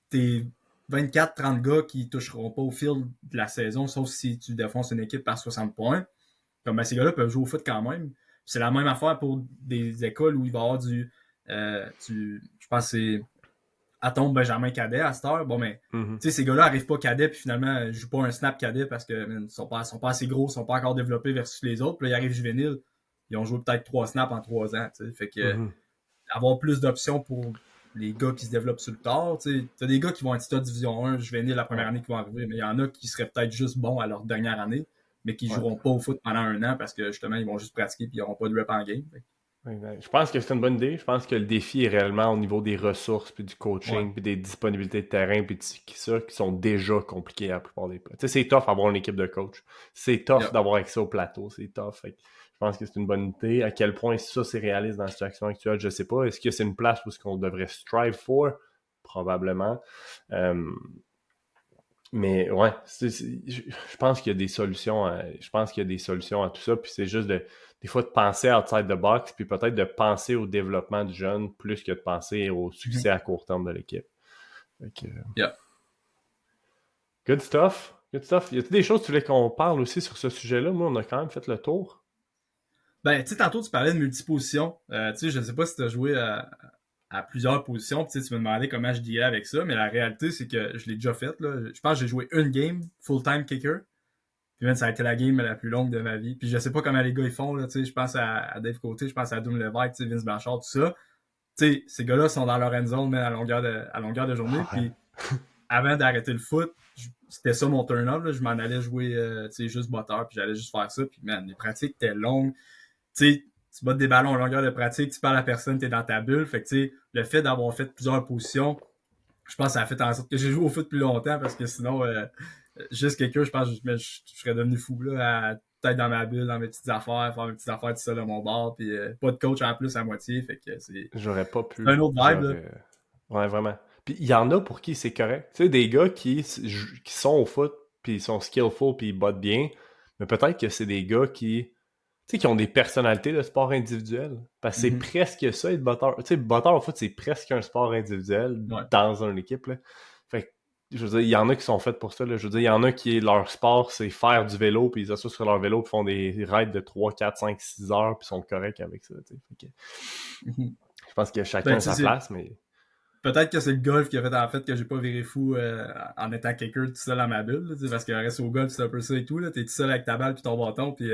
t'es 24-30 gars qui toucheront pas au fil de la saison, sauf si tu défonces une équipe par 60 points. Comme ben, ces gars-là peuvent jouer au foot quand même. C'est la même affaire pour des écoles où il va y avoir je pense que c'est Atom Benjamin Cadet à cette heure. Bon, mais Mhm. tu sais, ces gars-là arrivent pas cadet puis finalement ils jouent pas un snap cadet parce que man, sont pas assez gros, ils sont pas encore développés versus les autres. Puis là, ils arrivent juvéniles. Ils ont joué peut-être 3 snaps en 3 ans. T'sais. Fait que Mhm. avoir plus d'options pour les gars qui se développent sur le tard. T'as des gars qui vont être stade division 1, juvénile la première Ouais. année qui vont arriver, mais il y en a qui seraient peut-être juste bons à leur dernière année, mais qui Ouais. joueront pas au foot pendant 1 an parce que justement ils vont juste pratiquer et ils n'auront pas de rep en game. Exact. Je pense que c'est une bonne idée. Je pense que le défi est réellement au niveau des ressources, puis du Ouais. coaching, puis des disponibilités de terrain, puis ça, qui sont déjà compliqués à la plupart des plats. Tu sais, c'est tough d'avoir une équipe de coach. C'est tough Yep. d'avoir accès au plateau. C'est tough. Fait que je pense que c'est une bonne idée. À quel point ça, c'est réaliste dans la situation actuelle, je sais pas. Est-ce que c'est une place où ce qu'on devrait strive for? Probablement. Mais ouais, je pense qu'il y a des solutions. Je pense qu'il y a des solutions à tout ça. Puis c'est juste des fois de penser outside the box, puis peut-être de penser au développement du jeune plus que de penser au succès à court terme de l'équipe. Fait que, Yep. good stuff. Good stuff. Y a-t-il des choses que tu voulais qu'on parle aussi sur ce sujet-là? Moi, on a quand même fait le tour. Ben, tu sais, tantôt, tu parlais de multiposition. Tu sais, je sais pas si tu as joué à plusieurs positions. Puis, tu me demandais comment je dealais avec ça. Mais la réalité, c'est que je l'ai déjà fait. Là. Je pense que j'ai joué une game full-time kicker. Puis, même, ça a été la game la plus longue de ma vie. Puis, je sais pas comment les gars ils font. Là, tu sais, je pense à Dave Côté, je pense à Doom Levesque, tu sais, Vince Blanchard, tout ça. Tu sais, ces gars-là sont dans leur end zone mais à longueur de journée. Puis, avant d'arrêter le foot, c'était ça mon turn-up. Là. Je m'en allais jouer tu sais, juste botteur. Puis, j'allais juste faire ça. Puis, man, les pratiques étaient longues. Tu sais, tu bottes des ballons en longueur de pratique, tu parles à personne, t'es dans ta bulle. Fait que, tu sais, le fait d'avoir fait plusieurs positions, je pense que ça a fait en sorte que j'ai joué au foot plus longtemps parce que sinon, juste quelqu'un, je pense que je serais devenu fou, là, à peut-être dans ma bulle, dans mes petites affaires, faire mes petites affaires tout seul à mon bar, puis pas de coach en plus à moitié. Fait que J'aurais pas c'est un pu. autre vibe, là. Ouais, vraiment. Puis il y en a pour qui c'est correct. Tu sais, des gars qui sont au foot, puis ils sont skillful, puis ils bottent bien. Mais peut-être que c'est des gars qui ont des personnalités de sport individuel. Parce que c'est Mhm. presque ça, être botteur. Tu sais, botteur au foot, c'est presque un sport individuel Ouais. dans une équipe. Là. Fait que, je veux dire, il y en a qui sont faits pour ça. Là. Je veux dire, il y en a qui, leur sport, c'est faire du vélo, puis ils s'assoient sur leur vélo, puis font des rides de 3, 4, 5, 6 heures, puis sont corrects avec ça. Tu sais. Fait que, Mhm. je pense que chacun Ben, a tu sa sais, place, mais... peut-être que c'est le golf qui a fait en fait que j'ai pas viré fou en étant kicker tout seul à ma bulle, là, parce que reste au golf, c'est un peu ça et tout. Là. T'es tout seul avec ta balle puis ton bâton, puis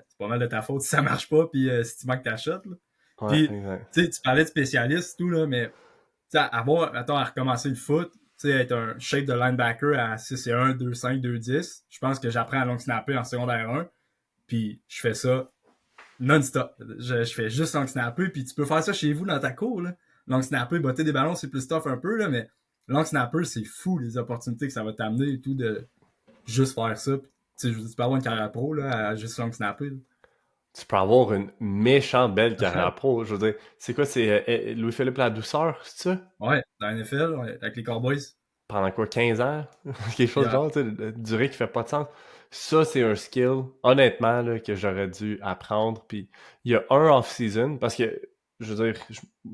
c'est pas mal de ta faute si ça marche pas, puis si tu manques ta shot. Là. Ouais, Puis, exact. tu sais, tu parlais de spécialiste, tout, là, mais à recommencer le foot, tu sais, être un shape de linebacker à 6 et 1, 2, 5, 2, 10, je pense que j'apprends à long snapper en secondaire 1, puis je fais ça non-stop. Je fais juste long snapper, puis tu peux faire ça chez vous dans ta cour, là. Long snapper, botter des ballons, c'est plus tough un peu, là, mais long snapper, c'est fou les opportunités que ça va t'amener et tout de juste faire ça. Puis, tu sais, je veux dire, tu peux avoir une carrière pro, là, à juste long snapper. Là. Tu peux avoir une méchante belle carrière pro. Je veux dire, c'est quoi, c'est Louis-Philippe Ladouceur, c'est ça? Ouais, dans la NFL, ouais, avec les Cowboys. Pendant quoi, 15 ans? Quelque chose de Yeah. genre, tu sais, une durée qui fait pas de sens. Ça, c'est un skill, honnêtement, là, que j'aurais dû apprendre. Puis il y a un off-season, parce que, je veux dire,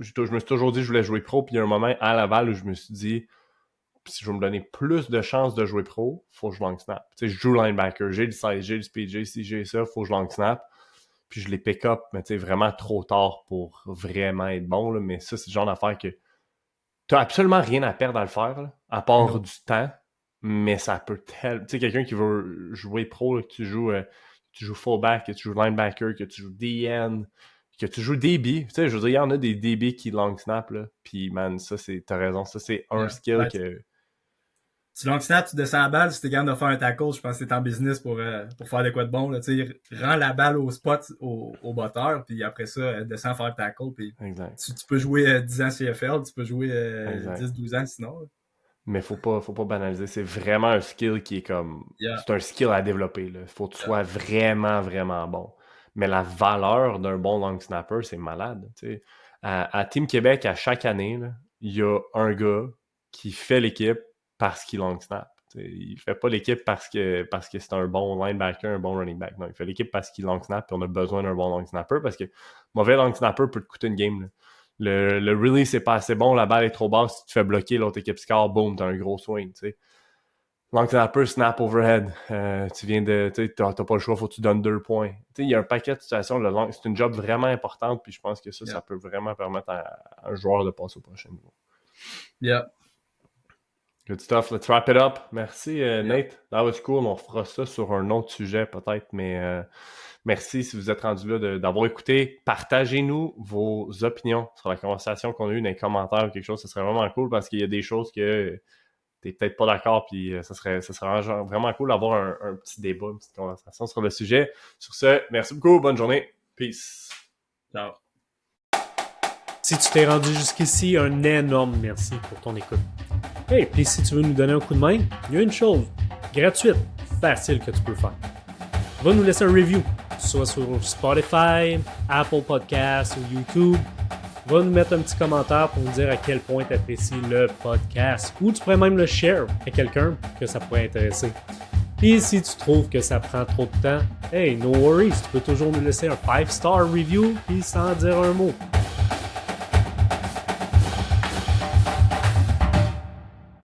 je me suis toujours dit que je voulais jouer pro, puis il y a un moment à Laval où je me suis dit, si je veux me donner plus de chances de jouer pro, faut que je long snap. Tu sais, je joue linebacker, j'ai le size, j'ai le speed, j'ai ci, j'ai ça, faut que je long snap. Puis je les pick up, mais tu sais, vraiment trop tard pour vraiment être bon. Là. Mais ça, c'est le genre d'affaire que t'as absolument rien à perdre à le faire, là, à part Non. du temps. Mais ça peut tellement... Tu sais, quelqu'un qui veut jouer pro, là, que tu joues fullback, que tu joues linebacker, que tu joues DN, que tu joues DB. Tu sais, je veux dire, il y en a des DB qui long snap, là. Puis, man, ça, t'as raison. Ça, c'est un Yeah. skill Ben, que... tu long snap, tu descends la balle, si t'es capable de faire un tackle, je pense que t'es en business pour faire de quoi de bon. Là, rends la balle au spot, au botteur, puis après ça, descends faire le tackle. Puis Exact. tu peux jouer 10 ans CFL, tu peux jouer Exact. 10-12 ans sinon. Là. Mais faut pas banaliser. C'est vraiment un skill qui est comme... Yeah. C'est un skill à développer. Là. Faut que tu Yeah. sois vraiment, vraiment bon. Mais la valeur d'un bon long snapper, c'est malade. T'sais. À Team Québec, à chaque année, il y a un gars qui fait l'équipe parce qu'il long snap. T'sais. Il fait pas l'équipe parce que c'est un bon linebacker, un bon running back. Non, il fait l'équipe parce qu'il long snap et on a besoin d'un bon long snapper parce que mauvais long snapper peut te coûter une game. Là. Le release c'est pas assez bon, la balle est trop basse, si tu te fais bloquer, l'autre équipe score, boum, t'as un gros swing, tu sais. Long snapper, snap overhead. Tu viens de. Tu n'as pas le choix, il faut que tu donnes 2 points. Il y a un paquet de situations. C'est une job vraiment importante, puis je pense que ça peut vraiment permettre à un joueur de passer au prochain niveau. Yeah. Good stuff. Let's wrap it up. Merci, Nate. That was cool. On fera ça sur un autre sujet, peut-être, mais merci si vous êtes rendu là d'avoir écouté. Partagez-nous vos opinions sur la conversation qu'on a eue dans les commentaires ou quelque chose. Ce serait vraiment cool parce qu'il y a des choses que t'es peut-être pas d'accord, puis ça serait vraiment cool d'avoir un petit débat, une petite conversation sur le sujet. Sur ce, merci beaucoup, bonne journée, peace. Ciao. Si tu t'es rendu jusqu'ici, un énorme merci pour ton écoute. Hey, puis si tu veux nous donner un coup de main, il y a une chose gratuite, facile que tu peux faire. Va nous laisser un review, soit sur Spotify, Apple Podcasts ou YouTube. Va nous mettre un petit commentaire pour nous dire à quel point tu apprécies le podcast. Ou tu pourrais même le share à quelqu'un que ça pourrait intéresser. Puis si tu trouves que ça prend trop de temps, hey, no worries, tu peux toujours nous laisser un 5-star review puis sans dire un mot.